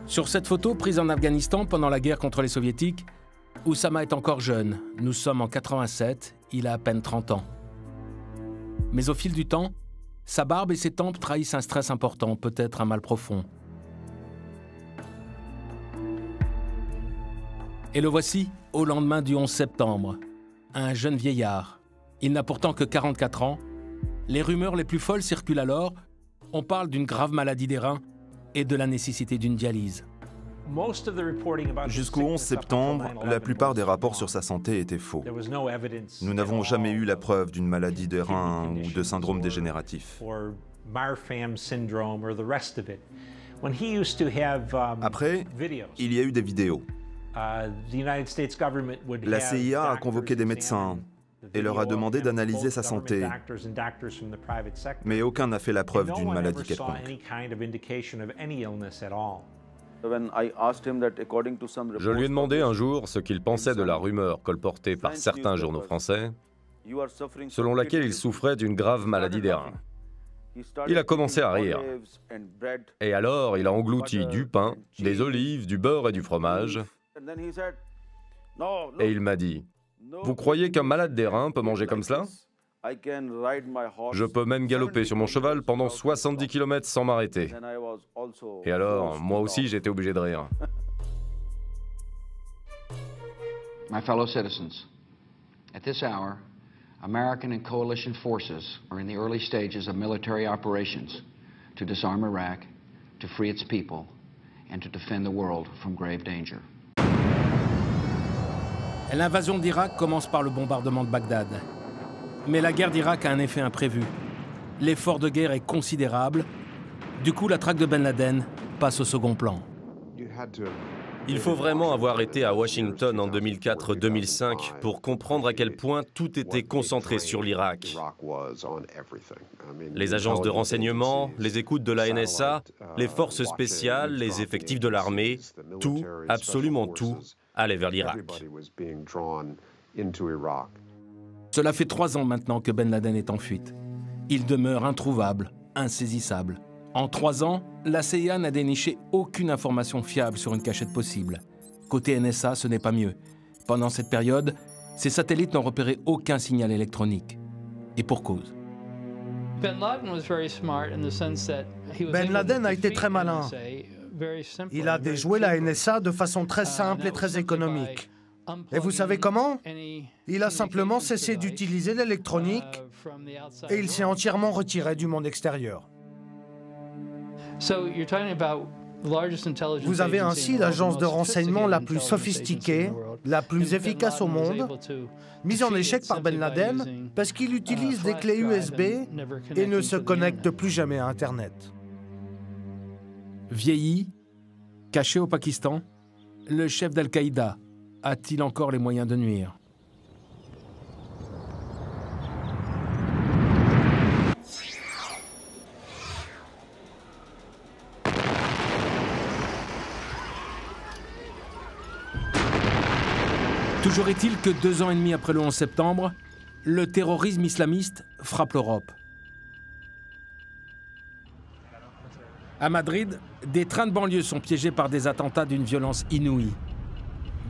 Sur cette photo prise en Afghanistan pendant la guerre contre les Soviétiques, Oussama est encore jeune. Nous sommes en 87, il a à peine 30 ans. Mais au fil du temps, sa barbe et ses tempes trahissent un stress important, peut-être un mal profond. Et le voici au lendemain du 11 septembre, un jeune vieillard. Il n'a pourtant que 44 ans. Les rumeurs les plus folles circulent alors. On parle d'une grave maladie des reins et de la nécessité d'une dialyse. Jusqu'au 11 septembre, la plupart des rapports sur sa santé étaient faux. Nous n'avons jamais eu la preuve d'une maladie des reins ou de syndrome dégénératif. Après, il y a eu des vidéos. La CIA a convoqué des médecins et leur a demandé d'analyser sa santé. Mais aucun n'a fait la preuve d'une maladie quelconque. Je lui ai demandé un jour ce qu'il pensait de la rumeur colportée par certains journaux français, selon laquelle il souffrait d'une grave maladie des reins. Il a commencé à rire. Et alors, il a englouti du pain, des olives, du beurre et du fromage. Et il m'a dit, « Vous croyez qu'un malade des reins peut manger comme cela ? Je peux même galoper sur mon cheval pendant 70 km sans m'arrêter. » Et alors, moi aussi, j'étais obligé de rire. My fellow citizens, at this hour, American and coalition forces are in the early stages of military operations to disarm Iraq, to free its people, and to defend the world from grave danger. L'invasion d'Irak commence par le bombardement de Bagdad. Mais la guerre d'Irak a un effet imprévu. L'effort de guerre est considérable. Du coup, la traque de Ben Laden passe au second plan. Il faut vraiment avoir été à Washington en 2004-2005 pour comprendre à quel point tout était concentré sur l'Irak. Les agences de renseignement, les écoutes de la NSA, les forces spéciales, les effectifs de l'armée, tout, absolument tout, allait vers l'Irak. Cela fait 3 ans maintenant que Ben Laden est en fuite. Il demeure introuvable, insaisissable. En 3 ans, la CIA n'a déniché aucune information fiable sur une cachette possible. Côté NSA, ce n'est pas mieux. Pendant cette période, ses satellites n'ont repéré aucun signal électronique. Et pour cause. Ben Laden a été très malin. Il a déjoué la NSA de façon très simple et très économique. Et vous savez comment? Il a simplement cessé d'utiliser l'électronique et il s'est entièrement retiré du monde extérieur. Vous avez ainsi l'agence de renseignement la plus sophistiquée, la plus efficace au monde, mise en échec par Ben Laden parce qu'il utilise des clés USB et ne se connecte plus jamais à Internet. Vieilli, caché au Pakistan, le chef d'Al-Qaïda a-t-il encore les moyens de nuire? Toujours est-il que 2 ans et demi après le 11 septembre, le terrorisme islamiste frappe l'Europe. À Madrid, des trains de banlieue sont piégés par des attentats d'une violence inouïe.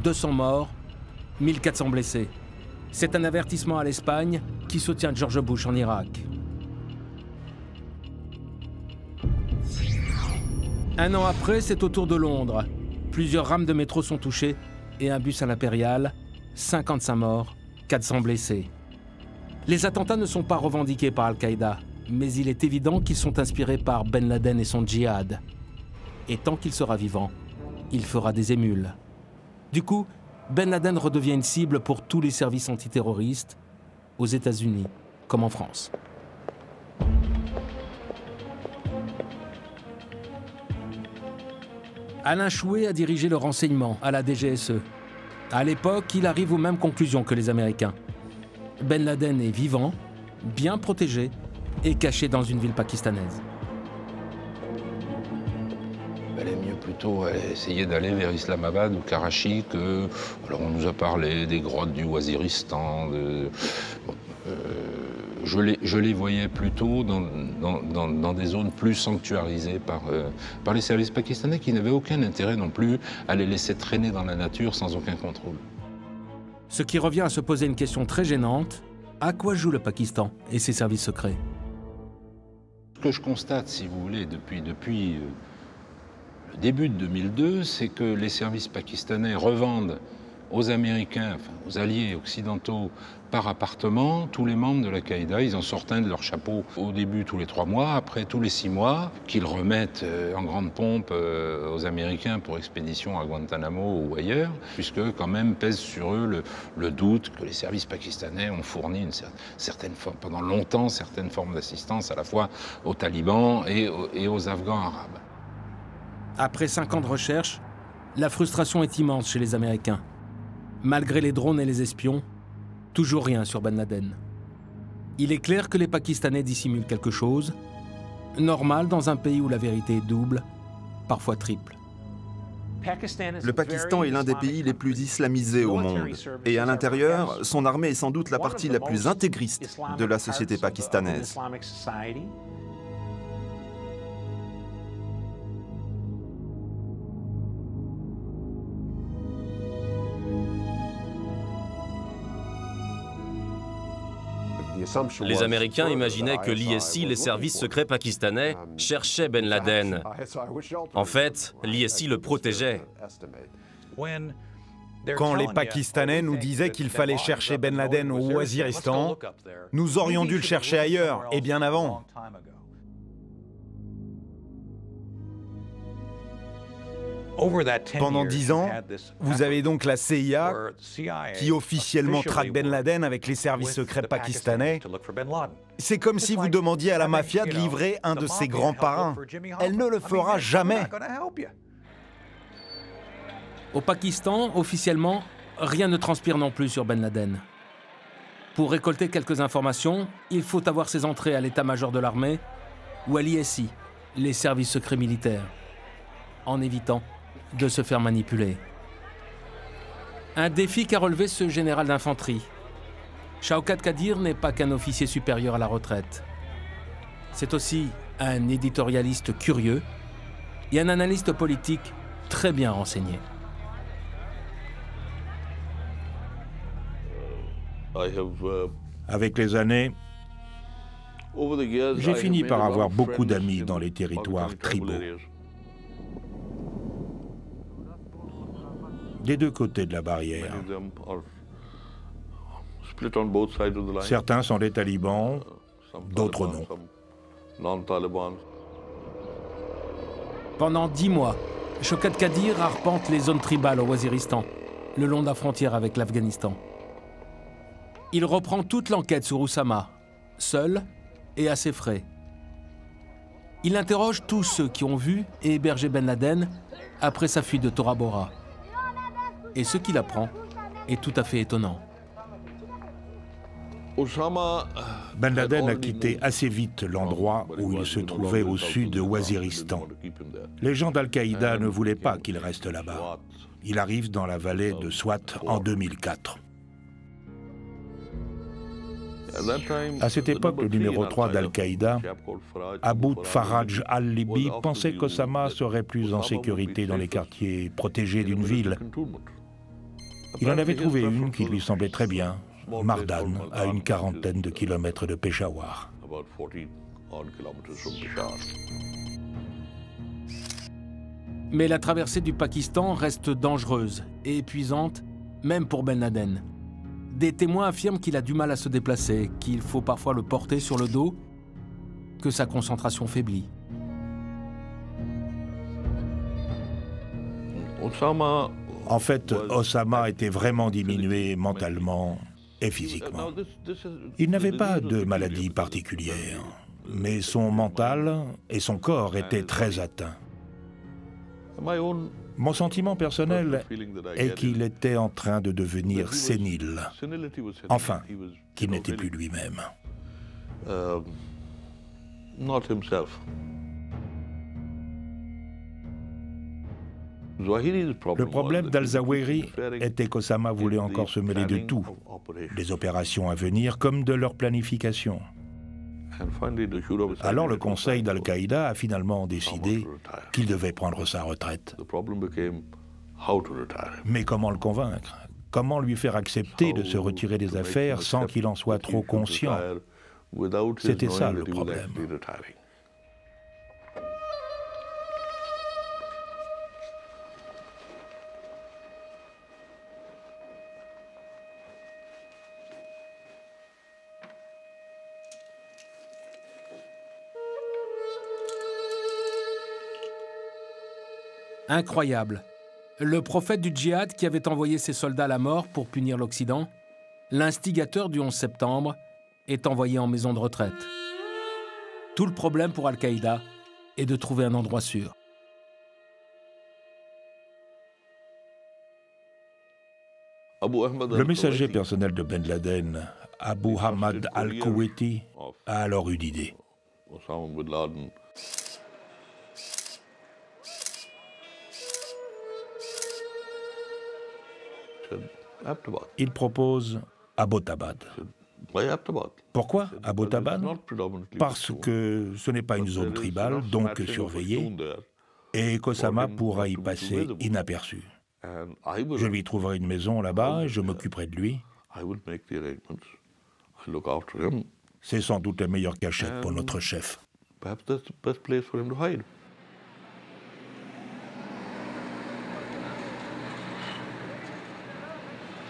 200 morts, 1400 blessés. C'est un avertissement à l'Espagne qui soutient George Bush en Irak. Un an après, c'est au tour de Londres. Plusieurs rames de métro sont touchées et un bus à l'Impériale, 55 morts, 400 blessés. Les attentats ne sont pas revendiqués par Al-Qaïda, mais il est évident qu'ils sont inspirés par Ben Laden et son djihad. Et tant qu'il sera vivant, il fera des émules. Du coup, Ben Laden redevient une cible pour tous les services antiterroristes, aux États-Unis comme en France. Alain Chouet a dirigé le renseignement à la DGSE. À l'époque, il arrive aux mêmes conclusions que les Américains. Ben Laden est vivant, bien protégé et caché dans une ville pakistanaise. Valait mieux plus plutôt essayer d'aller vers Islamabad ou Karachi que... Alors on nous a parlé des grottes du Waziristan, je les voyais plutôt dans des zones plus sanctuarisées par les services pakistanais qui n'avaient aucun intérêt non plus à les laisser traîner dans la nature sans aucun contrôle. Ce qui revient à se poser une question très gênante, à quoi joue le Pakistan et ses services secrets? Ce que je constate, si vous voulez, depuis le début de 2002, c'est que les services pakistanais revendent aux Américains, enfin, aux alliés occidentaux, par appartement, tous les membres de l'Al-Qaïda. Ils en sortent un de leur chapeau au début tous les 3 mois, après tous les 6 mois, qu'ils remettent en grande pompe aux Américains pour expédition à Guantanamo ou ailleurs, puisque quand même pèse sur eux le doute que les services pakistanais ont fourni une certaine forme, pendant longtemps, certaines formes d'assistance à la fois aux talibans et aux Afghans arabes. Après 5 ans de recherche, la frustration est immense chez les Américains. Malgré les drones et les espions, toujours rien sur Ben Laden. Il est clair que les Pakistanais dissimulent quelque chose, normal dans un pays où la vérité est double, parfois triple. Le Pakistan est l'un des pays les plus islamisés au monde. Et à l'intérieur, son armée est sans doute la partie la plus intégriste de la société pakistanaise. Les Américains imaginaient que l'ISI, les services secrets pakistanais, cherchaient Ben Laden. En fait, l'ISI le protégeait. Quand les Pakistanais nous disaient qu'il fallait chercher Ben Laden au Waziristan, nous aurions dû le chercher ailleurs, et bien avant. Pendant 10 ans, vous avez donc la CIA qui officiellement traque Ben Laden avec les services secrets pakistanais. C'est comme si vous demandiez à la mafia de livrer un de ses grands parrains. Elle ne le fera jamais. Au Pakistan, officiellement, rien ne transpire non plus sur Ben Laden. Pour récolter quelques informations, il faut avoir ses entrées à l'état-major de l'armée ou à l'ISI, les services secrets militaires, en évitant de se faire manipuler. Un défi qu'a relevé ce général d'infanterie. Shaukat Qadir n'est pas qu'un officier supérieur à la retraite. C'est aussi un éditorialiste curieux et un analyste politique très bien renseigné. Avec les années, j'ai fini par avoir beaucoup d'amis dans les territoires tribaux. Des deux côtés de la barrière. Certains sont des talibans, d'autres non. Pendant 10 mois, Shaukat Qadir arpente les zones tribales au Waziristan, le long de la frontière avec l'Afghanistan. Il reprend toute l'enquête sur Oussama, seul et à ses frais. Il interroge tous ceux qui ont vu et hébergé Ben Laden après sa fuite de Tora Bora. Et ce qu'il apprend est tout à fait étonnant. Ben Laden a quitté assez vite l'endroit où il se trouvait au sud de Waziristan. Les gens d'Al-Qaïda ne voulaient pas qu'il reste là-bas. Il arrive dans la vallée de Swat en 2004. À cette époque, le numéro 3 d'Al-Qaïda, Aboud Faraj al-Libi, pensait qu'Osama serait plus en sécurité dans les quartiers protégés d'une ville. Il en avait trouvé une qui lui semblait très bien, Mardan, à une quarantaine de kilomètres de Peshawar. Mais la traversée du Pakistan reste dangereuse et épuisante, même pour Ben Laden. Des témoins affirment qu'il a du mal à se déplacer, qu'il faut parfois le porter sur le dos, que sa concentration faiblit. En fait, Osama était vraiment diminué mentalement et physiquement. Il n'avait pas de maladie particulière, mais son mental et son corps étaient très atteints. Mon sentiment personnel est qu'il était en train de devenir sénile. Enfin, qu'il n'était plus lui-même. Le problème d'Al-Zawahiri était qu'Osama voulait encore se mêler de tout, des opérations à venir comme de leur planification. Alors le conseil d'Al-Qaïda a finalement décidé qu'il devait prendre sa retraite. Mais comment le convaincre? Comment lui faire accepter de se retirer des affaires sans qu'il en soit trop conscient? C'était ça le problème. Incroyable. Le prophète du djihad qui avait envoyé ses soldats à la mort pour punir l'Occident, l'instigateur du 11 septembre, est envoyé en maison de retraite. Tout le problème pour Al-Qaïda est de trouver un endroit sûr. Le messager personnel de Ben Laden, Abu Hamad al-Kuwaiti, a alors eu l'idée. Il propose Abbottabad. Pourquoi Abbottabad? Parce que ce n'est pas une zone tribale, donc surveillée, et qu'Osama pourra y passer inaperçu. Je lui trouverai une maison là-bas, je m'occuperai de lui. C'est sans doute la meilleure cachette pour notre chef.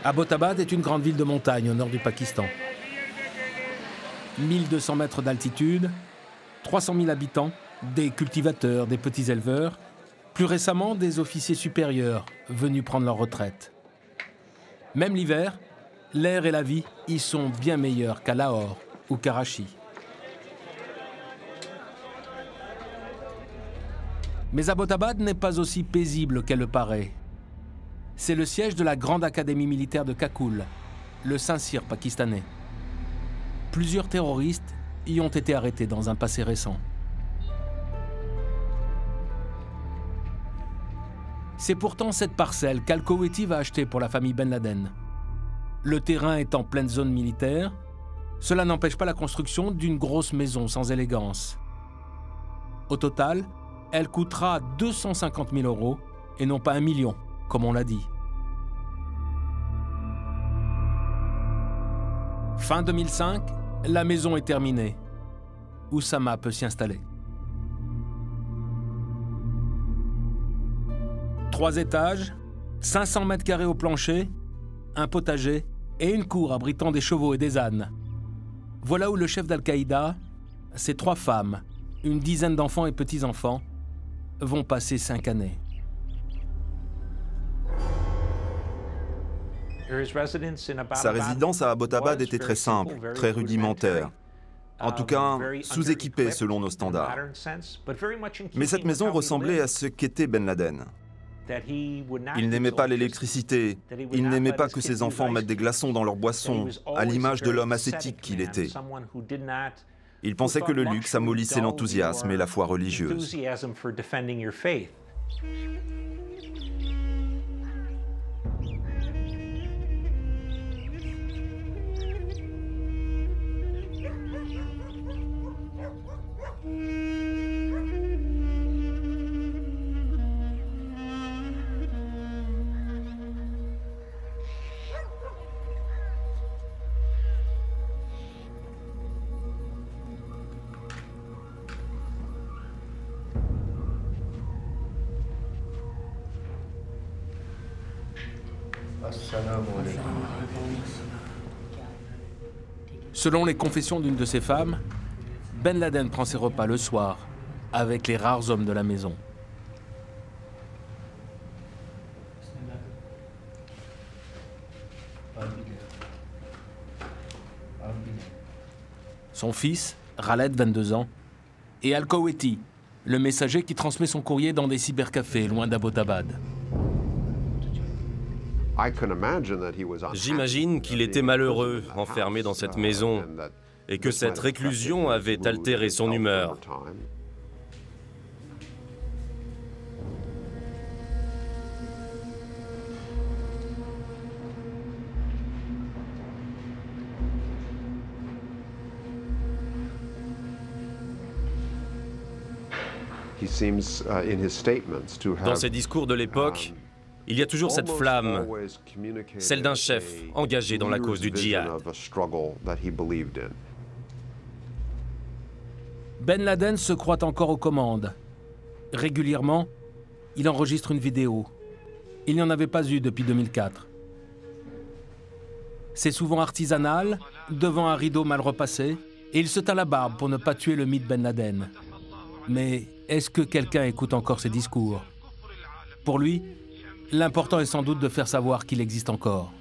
Abbottabad est une grande ville de montagne au nord du Pakistan. 1200 mètres d'altitude, 300 000 habitants, des cultivateurs, des petits éleveurs, plus récemment des officiers supérieurs venus prendre leur retraite. Même l'hiver, l'air et la vie y sont bien meilleurs qu'à Lahore ou Karachi. Mais Abbottabad n'est pas aussi paisible qu'elle le paraît. C'est le siège de la Grande Académie militaire de Kakul, le Saint-Cyr pakistanais. Plusieurs terroristes y ont été arrêtés dans un passé récent. C'est pourtant cette parcelle qu'Al-Kuwaiti va acheter pour la famille Ben Laden. Le terrain est en pleine zone militaire. Cela n'empêche pas la construction d'une grosse maison sans élégance. Au total, elle coûtera 250 000 € et non pas 1 million, comme on l'a dit. Fin 2005, la maison est terminée. Oussama peut s'y installer. 3 étages, 500 mètres carrés au plancher, un potager et une cour abritant des chevaux et des ânes. Voilà où le chef d'Al-Qaïda, ses 3 femmes, une dizaine d'enfants et petits-enfants, vont passer 5 années. Sa résidence à Abbottabad était très simple, très rudimentaire. En tout cas, sous-équipée selon nos standards. Mais cette maison ressemblait à ce qu'était Ben Laden. Il n'aimait pas l'électricité, il n'aimait pas que ses enfants mettent des glaçons dans leurs boissons, à l'image de l'homme ascétique qu'il était. Il pensait que le luxe amollissait l'enthousiasme et la foi religieuse. Selon les confessions d'une de ses femmes, Ben Laden prend ses repas le soir avec les rares hommes de la maison. Son fils, Khaled, 22 ans, et Al-Kuwaiti, le messager qui transmet son courrier dans des cybercafés loin d'Abbottabad. J'imagine qu'il était malheureux, enfermé dans cette maison, et que cette réclusion avait altéré son humeur. Dans ses discours de l'époque, il y a toujours cette flamme, celle d'un chef engagé dans la cause du djihad. Ben Laden se croit encore aux commandes. Régulièrement, il enregistre une vidéo. Il n'y en avait pas eu depuis 2004. C'est souvent artisanal, devant un rideau mal repassé, et il se teint la barbe pour ne pas tuer le mythe Ben Laden. Mais est-ce que quelqu'un écoute encore ses discours? Pour lui, l'important est sans doute de faire savoir qu'il existe encore.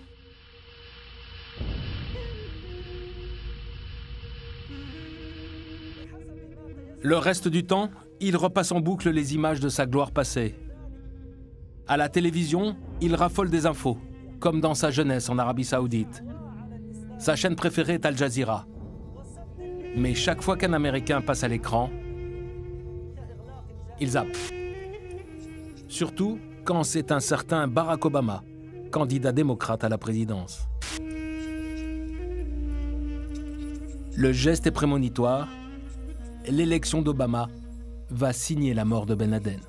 Le reste du temps, il repasse en boucle les images de sa gloire passée. À la télévision, il raffole des infos, comme dans sa jeunesse en Arabie Saoudite. Sa chaîne préférée est Al Jazeera. Mais chaque fois qu'un Américain passe à l'écran, il zappe. Surtout quand c'est un certain Barack Obama, candidat démocrate à la présidence. Le geste est prémonitoire. L'élection d'Obama va signer la mort de Ben Laden.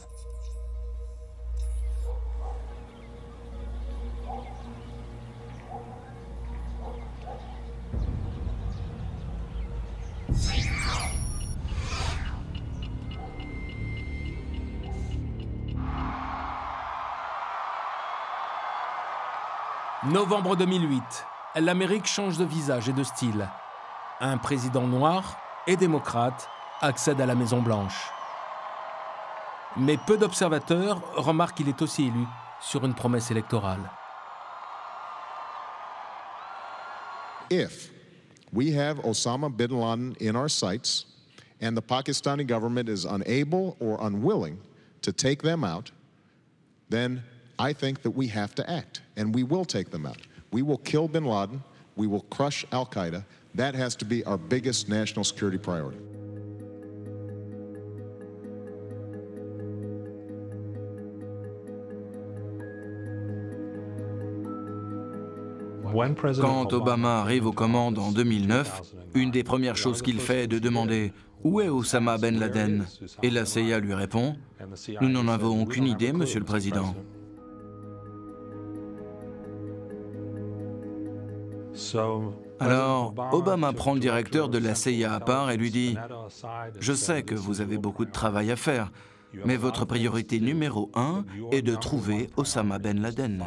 Novembre 2008, l'Amérique change de visage et de style. Un président noir et démocrate accède à la Maison-Blanche. Mais peu d'observateurs remarquent qu'il est aussi élu sur une promesse électorale. If we have Osama bin Laden in our sights and the Pakistani government is unable or unwilling to take them out, then I think that we have to act, and we will take them out. We will kill bin Laden, we will crush Al-Qaeda. That has to be our biggest national security priority. Quand Obama arrive aux commandes en 2009, une des premières choses qu'il fait est de demander « Où est Osama Ben Laden ?» Et la CIA lui répond « Nous n'en avons aucune idée, Monsieur le Président. » Alors, Obama prend le directeur de la CIA à part et lui dit « Je sais que vous avez beaucoup de travail à faire, mais votre priorité numéro 1 est de trouver Osama Ben Laden. »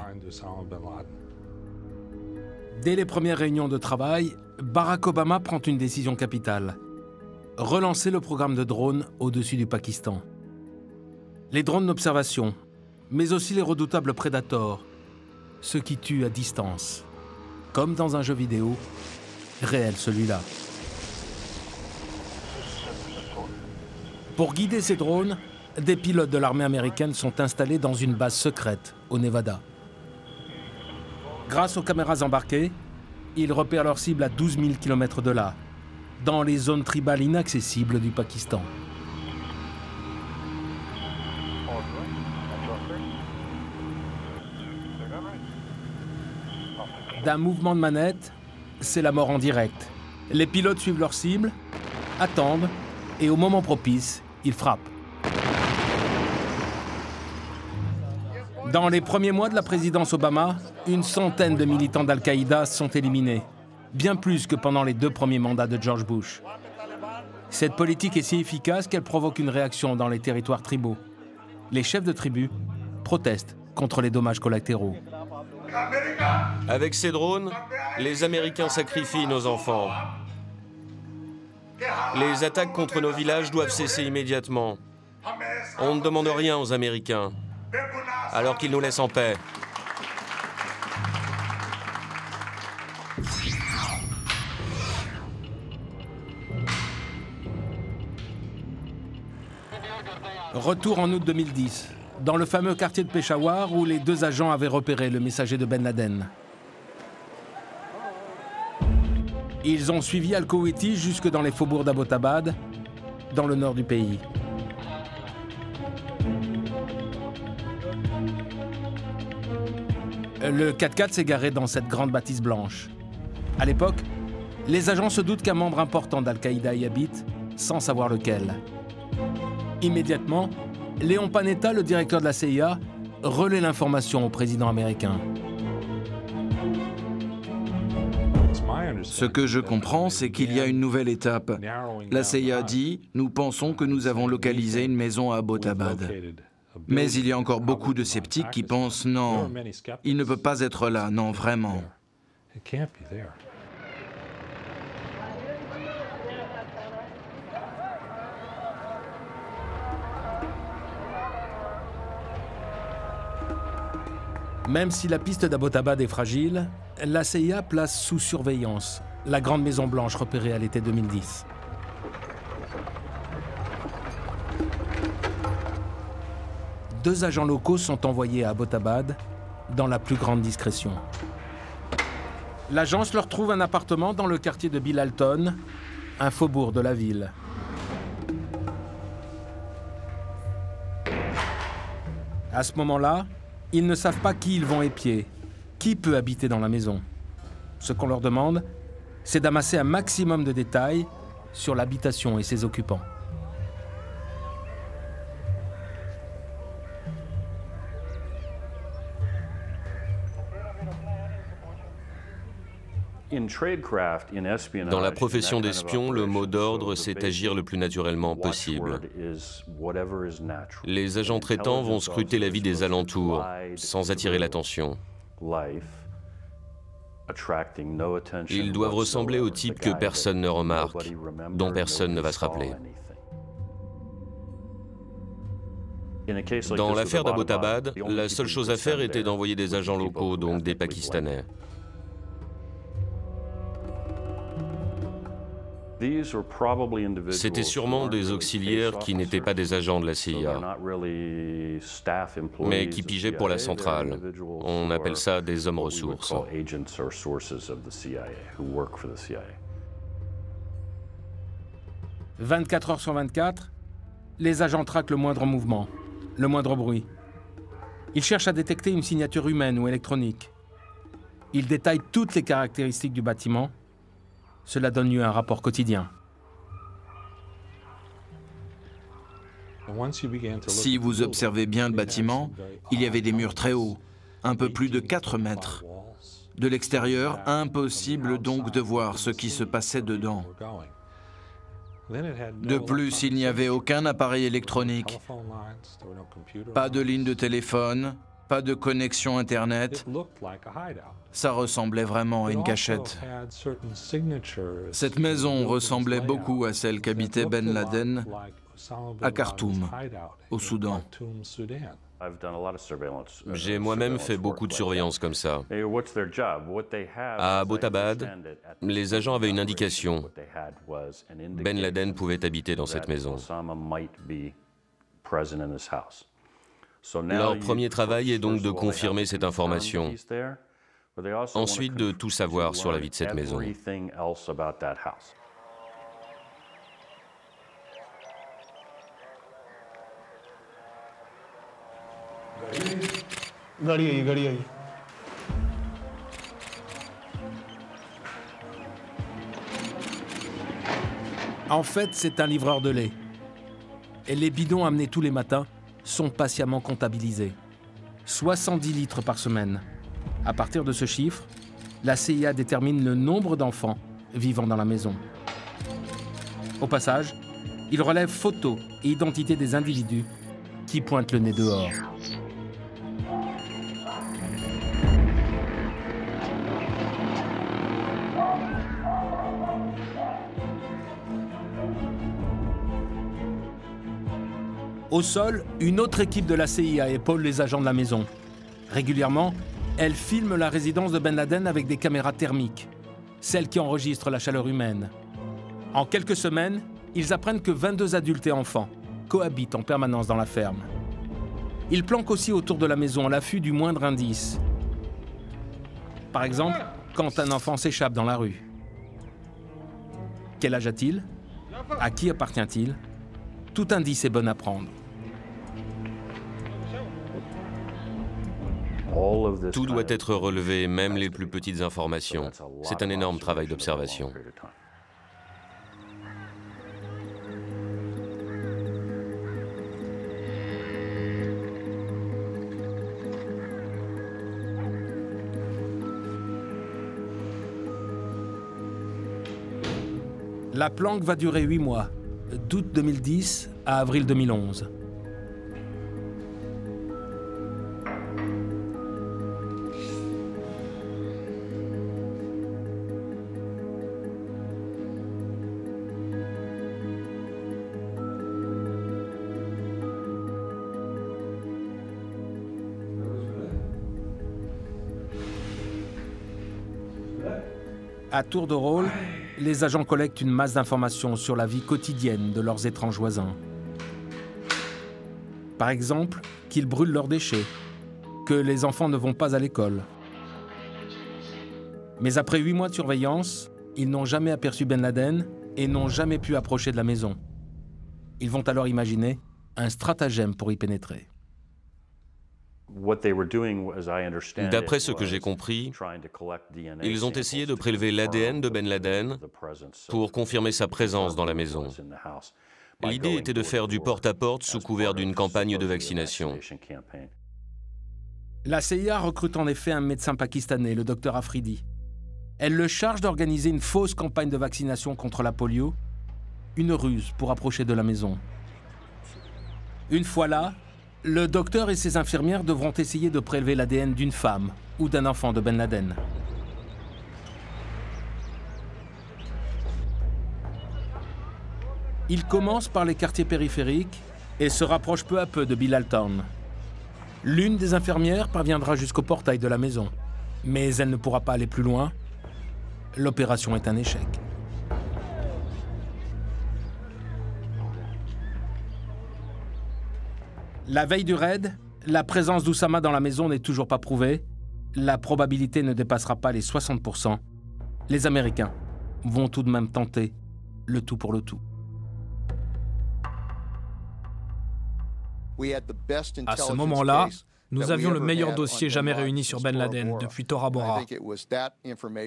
Dès les premières réunions de travail, Barack Obama prend une décision capitale. Relancer le programme de drones au-dessus du Pakistan. Les drones d'observation, mais aussi les redoutables Predator, ceux qui tuent à distance. Comme dans un jeu vidéo, réel celui-là. Pour guider ces drones, des pilotes de l'armée américaine sont installés dans une base secrète au Nevada. Grâce aux caméras embarquées, ils repèrent leur cible à 12 000 km de là, dans les zones tribales inaccessibles du Pakistan. D'un mouvement de manette, c'est la mort en direct. Les pilotes suivent leur cible, attendent, et au moment propice, ils frappent. Dans les premiers mois de la présidence Obama, une centaine de militants d'Al-Qaïda sont éliminés, bien plus que pendant les 2 premiers mandats de George Bush. Cette politique est si efficace qu'elle provoque une réaction dans les territoires tribaux. Les chefs de tribus protestent contre les dommages collatéraux. Avec ces drones, les Américains sacrifient nos enfants. Les attaques contre nos villages doivent cesser immédiatement. On ne demande rien aux Américains, alors qu'ils nous laissent en paix. Retour en août 2010, dans le fameux quartier de Peshawar où les 2 agents avaient repéré le messager de Ben Laden. Ils ont suivi Al-Kuwaiti jusque dans les faubourgs d'Abbottabad, dans le nord du pays. Le 4x4 s'est garé dans cette grande bâtisse blanche. À l'époque, les agents se doutent qu'un membre important d'Al-Qaïda y habite, sans savoir lequel. Immédiatement, Léon Panetta, le directeur de la CIA, relaie l'information au président américain. Ce que je comprends, c'est qu'il y a une nouvelle étape. La CIA dit « Nous pensons que nous avons localisé une maison à Abbottabad ». Mais il y a encore beaucoup de sceptiques qui pensent « Non, il ne peut pas être là, non, vraiment ». Même si la piste d'Abbottabad est fragile, la CIA place sous surveillance la grande Maison Blanche repérée à l'été 2010. Deux agents locaux sont envoyés à Abbottabad dans la plus grande discrétion. L'agence leur trouve un appartement dans le quartier de Bilalton, un faubourg de la ville. À ce moment-là, ils ne savent pas qui ils vont épier, qui peut habiter dans la maison. Ce qu'on leur demande, c'est d'amasser un maximum de détails sur l'habitation et ses occupants. Dans la profession d'espion, le mot d'ordre, c'est agir le plus naturellement possible. Les agents traitants vont scruter la vie des alentours, sans attirer l'attention. Ils doivent ressembler au type que personne ne remarque, dont personne ne va se rappeler. Dans l'affaire d'Abbottabad, la seule chose à faire était d'envoyer des agents locaux, donc des Pakistanais. C'étaient sûrement des auxiliaires qui n'étaient pas des agents de la CIA, mais qui pigeaient pour la centrale. On appelle ça des hommes ressources. 24 heures sur 24, les agents traquent le moindre mouvement, le moindre bruit. Ils cherchent à détecter une signature humaine ou électronique. Ils détaillent toutes les caractéristiques du bâtiment. Cela donne lieu à un rapport quotidien. Si vous observez bien le bâtiment, il y avait des murs très hauts, un peu plus de 4 mètres. De l'extérieur, impossible donc de voir ce qui se passait dedans. De plus, il n'y avait aucun appareil électronique, pas de ligne de téléphone, pas de connexion Internet. Ça ressemblait vraiment à une cachette. Cette maison ressemblait beaucoup à celle qu'habitait Ben Laden à Khartoum, au Soudan. J'ai moi-même fait beaucoup de surveillance comme ça. À Abbottabad, les agents avaient une indication. Ben Laden pouvait habiter dans cette maison. Leur premier travail est donc de confirmer cette information. Ensuite, de tout savoir sur la vie de cette maison. En fait, c'est un livreur de lait. Et les bidons amenés tous les matins sont patiemment comptabilisés. 70 litres par semaine. À partir de ce chiffre, la CIA détermine le nombre d'enfants vivant dans la maison. Au passage, il relève photos et identité des individus qui pointent le nez dehors. Au sol, une autre équipe de la CIA épaule les agents de la maison. Régulièrement, elle filme la résidence de Ben Laden avec des caméras thermiques, celles qui enregistrent la chaleur humaine. En quelques semaines, ils apprennent que 22 adultes et enfants cohabitent en permanence dans la ferme. Ils planquent aussi autour de la maison à l'affût du moindre indice. Par exemple, quand un enfant s'échappe dans la rue. Quel âge a-t-il? À qui appartient-il? Tout indice est bon à prendre. Tout doit être relevé, même les plus petites informations. C'est un énorme travail d'observation. La planque va durer 8 mois, d'août 2010 à avril 2011. À tour de rôle, les agents collectent une masse d'informations sur la vie quotidienne de leurs étranges voisins. Par exemple, qu'ils brûlent leurs déchets, que les enfants ne vont pas à l'école. Mais après 8 mois de surveillance, ils n'ont jamais aperçu Ben Laden et n'ont jamais pu approcher de la maison. Ils vont alors imaginer un stratagème pour y pénétrer. D'après ce que j'ai compris, ils ont essayé de prélever l'ADN de Ben Laden pour confirmer sa présence dans la maison. L'idée était de faire du porte-à-porte sous couvert d'une campagne de vaccination. La CIA recrute en effet un médecin pakistanais, le docteur Afridi. Elle le charge d'organiser une fausse campagne de vaccination contre la polio, une ruse pour approcher de la maison. Une fois là, le docteur et ses infirmières devront essayer de prélever l'ADN d'une femme ou d'un enfant de Ben Laden. Ils commencent par les quartiers périphériques et se rapprochent peu à peu de Bilaltown. L'une des infirmières parviendra jusqu'au portail de la maison, mais elle ne pourra pas aller plus loin. L'opération est un échec. La veille du raid, la présence d'Oussama dans la maison n'est toujours pas prouvée. La probabilité ne dépassera pas les 60%. Les Américains vont tout de même tenter le tout pour le tout. À ce moment-là, nous avions le meilleur dossier jamais réuni sur Ben Laden depuis Tora Bora.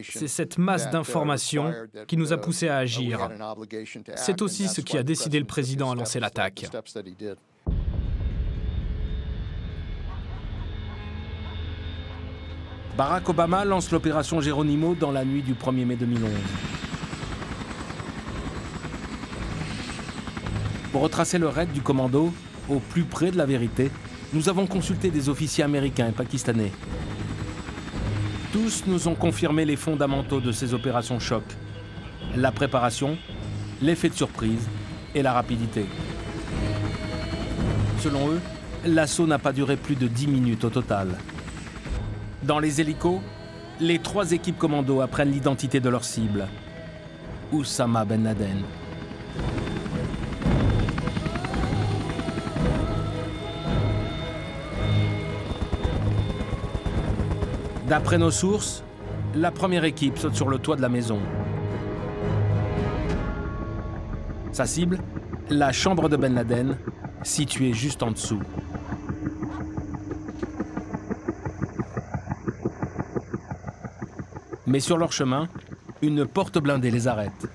C'est cette masse d'informations qui nous a poussés à agir. C'est aussi ce qui a décidé le président à lancer l'attaque. Barack Obama lance l'opération Geronimo dans la nuit du 1er mai 2011. Pour retracer le raid du commando au plus près de la vérité, nous avons consulté des officiers américains et pakistanais. Tous nous ont confirmé les fondamentaux de ces opérations choc. La préparation, l'effet de surprise et la rapidité. Selon eux, l'assaut n'a pas duré plus de 10 minutes au total. Dans les hélicos, les 3 équipes commando apprennent l'identité de leur cible. Oussama Ben Laden. D'après nos sources, la première équipe saute sur le toit de la maison. Sa cible, la chambre de Ben Laden, située juste en dessous. Mais sur leur chemin, une porte blindée les arrête.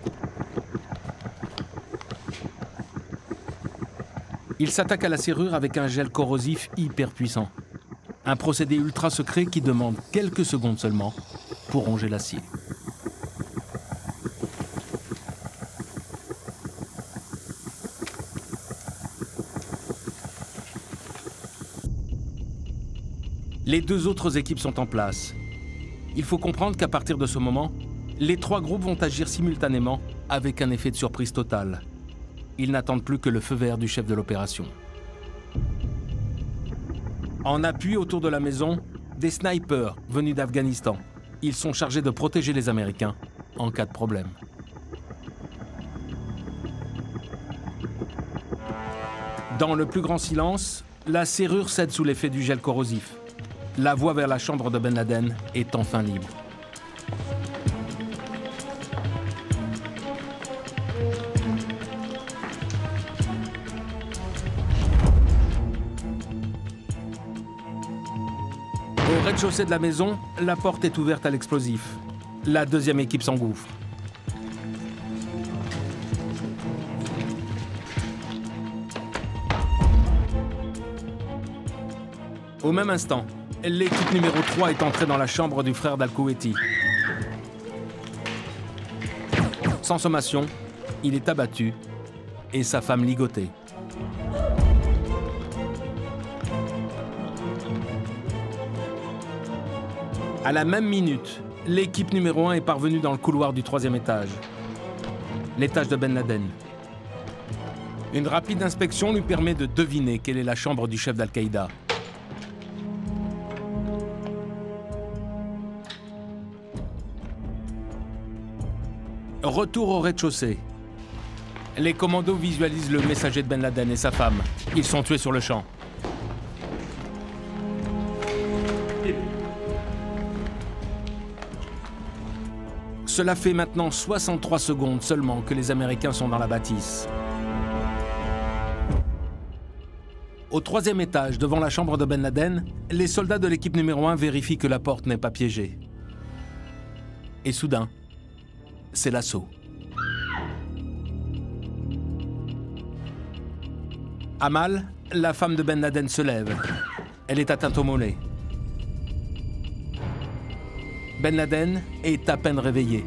Ils s'attaquent à la serrure avec un gel corrosif hyper puissant. Un procédé ultra secret qui demande quelques secondes seulement pour ronger l'acier. Les 2 autres équipes sont en place. Il faut comprendre qu'à partir de ce moment, les 3 groupes vont agir simultanément avec un effet de surprise total. Ils n'attendent plus que le feu vert du chef de l'opération. En appui autour de la maison, des snipers venus d'Afghanistan. Ils sont chargés de protéger les Américains en cas de problème. Dans le plus grand silence, la serrure cède sous l'effet du gel corrosif. La voie vers la chambre de Ben Laden est enfin libre. Au rez-de-chaussée de la maison, la porte est ouverte à l'explosif. La 2e équipe s'engouffre. Au même instant, l'équipe numéro 3 est entrée dans la chambre du frère d'Al-Kuwaiti. Sans sommation, Il est abattu et sa femme ligotée. À la même minute, l'équipe numéro 1 est parvenue dans le couloir du 3e étage. L'étage de Ben Laden. Une rapide inspection lui permet de deviner quelle est la chambre du chef d'Al-Qaïda. Retour au rez-de-chaussée. Les commandos visualisent le messager de Ben Laden et sa femme. Ils sont tués sur le champ. Cela fait maintenant 63 secondes seulement que les Américains sont dans la bâtisse. Au 3e étage, devant la chambre de Ben Laden, les soldats de l'équipe numéro 1 vérifient que la porte n'est pas piégée. Et soudain, c'est l'assaut. Amal, la femme de Ben Laden, se lève. Elle est atteinte au mollet. Ben Laden est à peine réveillé.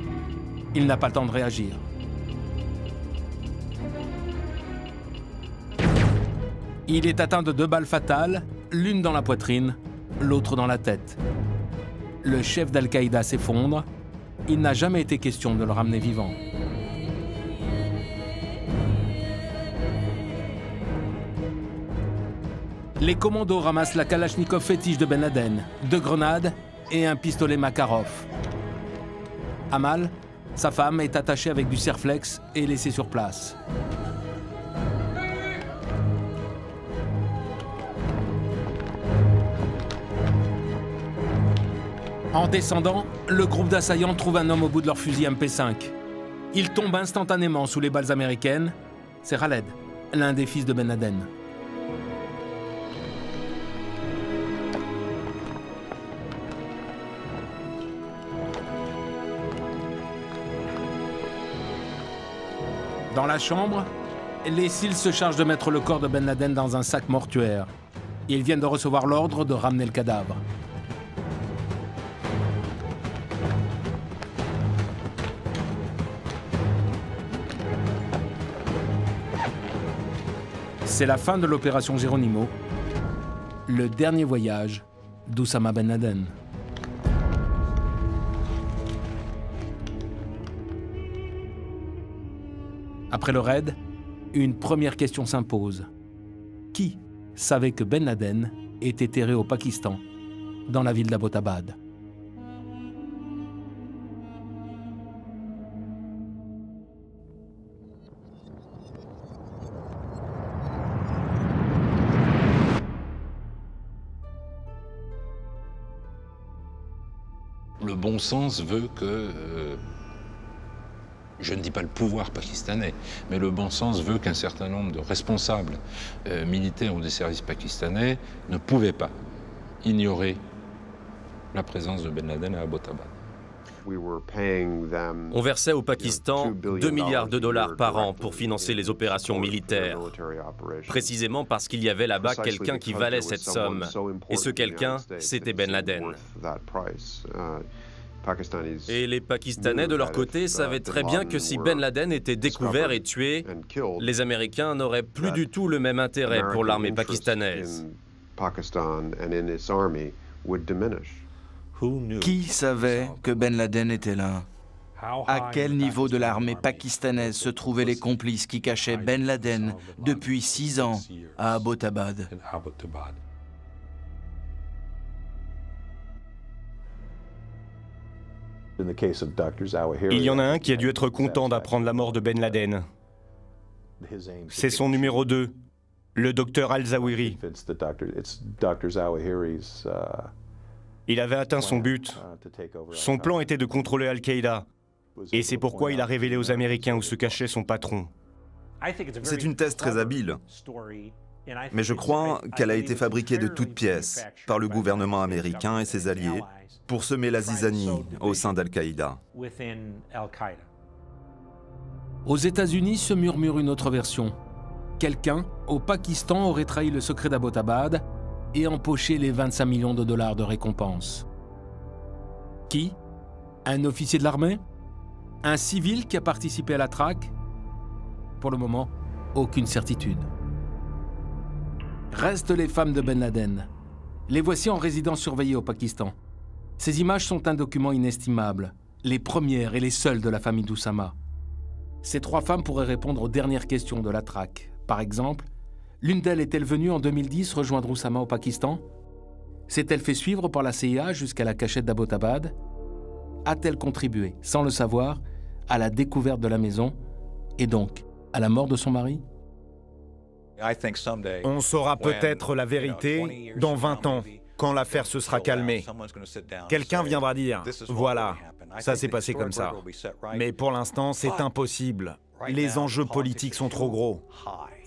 Il n'a pas le temps de réagir. Il est atteint de 2 balles fatales, l'une dans la poitrine, l'autre dans la tête. Le chef d'Al-Qaïda s'effondre. Il n'a jamais été question de le ramener vivant. Les commandos ramassent la Kalachnikov fétiche de Ben Laden, 2 grenades et un pistolet Makarov. Amal, sa femme, est attachée avec du Serflex et laissée sur place. En descendant, le groupe d'assaillants trouve un homme au bout de leur fusil MP5. Il tombe instantanément sous les balles américaines. C'est Khaled, l'un des fils de Ben Laden. Dans la chambre, les SEALs se chargent de mettre le corps de Ben Laden dans un sac mortuaire. Ils viennent de recevoir l'ordre de ramener le cadavre. C'est la fin de l'opération Geronimo, le dernier voyage d'Oussama Ben Laden. Après le raid, une première question s'impose. Qui savait que Ben Laden était terré au Pakistan, dans la ville d'Abbottabad? Le bon sens veut que, je ne dis pas le pouvoir pakistanais, mais le bon sens veut qu'un certain nombre de responsables militaires ou des services pakistanais ne pouvaient pas ignorer la présence de Ben Laden à Abbottabad. On versait au Pakistan 2 milliards de dollars par an pour financer les opérations militaires, précisément parce qu'il y avait là-bas quelqu'un qui valait cette somme. Et ce quelqu'un, c'était Ben Laden. Et les Pakistanais, de leur côté, savaient très bien que si Ben Laden était découvert et tué, les Américains n'auraient plus du tout le même intérêt pour l'armée pakistanaise. Qui savait que Ben Laden était là? À quel niveau de l'armée pakistanaise se trouvaient les complices qui cachaient Ben Laden depuis 6 ans à Abbottabad? Il y en a un qui a dû être content d'apprendre la mort de Ben Laden. C'est son numéro 2, le docteur Al-Zawahiri. Il avait atteint son but. Son plan était de contrôler Al-Qaïda. Et c'est pourquoi il a révélé aux Américains où se cachait son patron. C'est une thèse très habile. Mais je crois qu'elle a été fabriquée de toutes pièces par le gouvernement américain et ses alliés pour semer la zizanie au sein d'Al-Qaïda. Aux États-Unis se murmure une autre version. Quelqu'un, au Pakistan, aurait trahi le secret d'Abbottabad et empoché les 25 millions de dollars de récompense. Qui? Un officier de l'armée? Un civil qui a participé à la traque? Pour le moment, aucune certitude. Restent les femmes de Ben Laden. Les voici en résidence surveillée au Pakistan. Ces images sont un document inestimable, les premières et les seules de la famille d'Oussama. Ces 3 femmes pourraient répondre aux dernières questions de la traque. Par exemple, l'une d'elles est-elle venue en 2010 rejoindre Oussama au Pakistan? S'est-elle fait suivre par la CIA jusqu'à la cachette d'Abbottabad? A-t-elle contribué, sans le savoir, à la découverte de la maison et donc à la mort de son mari? On saura peut-être la vérité dans 20 ans, quand l'affaire se sera calmée. Quelqu'un viendra dire « Voilà, ça s'est passé comme ça ». Mais pour l'instant, c'est impossible. Les enjeux politiques sont trop gros.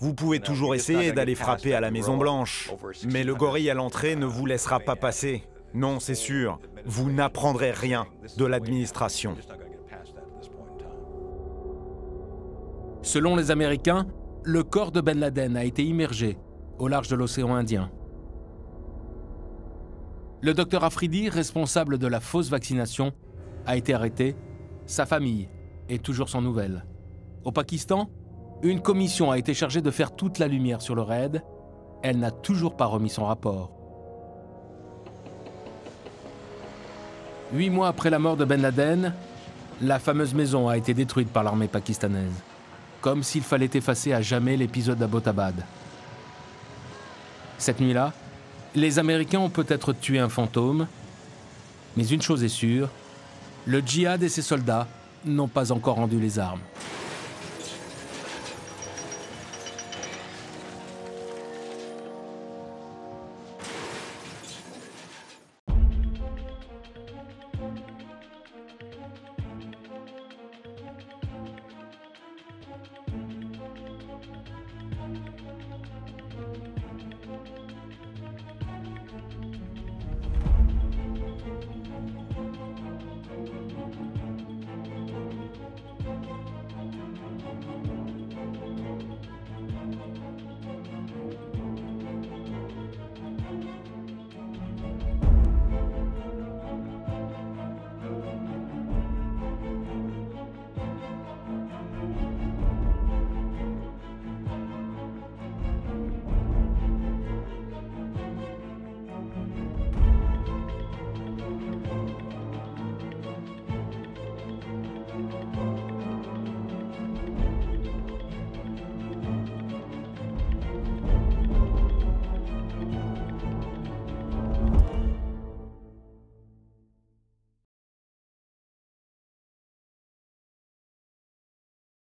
Vous pouvez toujours essayer d'aller frapper à la Maison-Blanche, mais le gorille à l'entrée ne vous laissera pas passer. Non, c'est sûr, vous n'apprendrez rien de l'administration. Selon les Américains, le corps de Ben Laden a été immergé au large de l'océan Indien. Le docteur Afridi, responsable de la fausse vaccination, a été arrêté. Sa famille est toujours sans nouvelles. Au Pakistan, une commission a été chargée de faire toute la lumière sur le raid. Elle n'a toujours pas remis son rapport. 8 mois après la mort de Ben Laden, la fameuse maison a été détruite par l'armée pakistanaise, comme s'il fallait effacer à jamais l'épisode d'Abbottabad. Cette nuit-là, les Américains ont peut-être tué un fantôme, mais une chose est sûre, le djihad et ses soldats n'ont pas encore rendu les armes.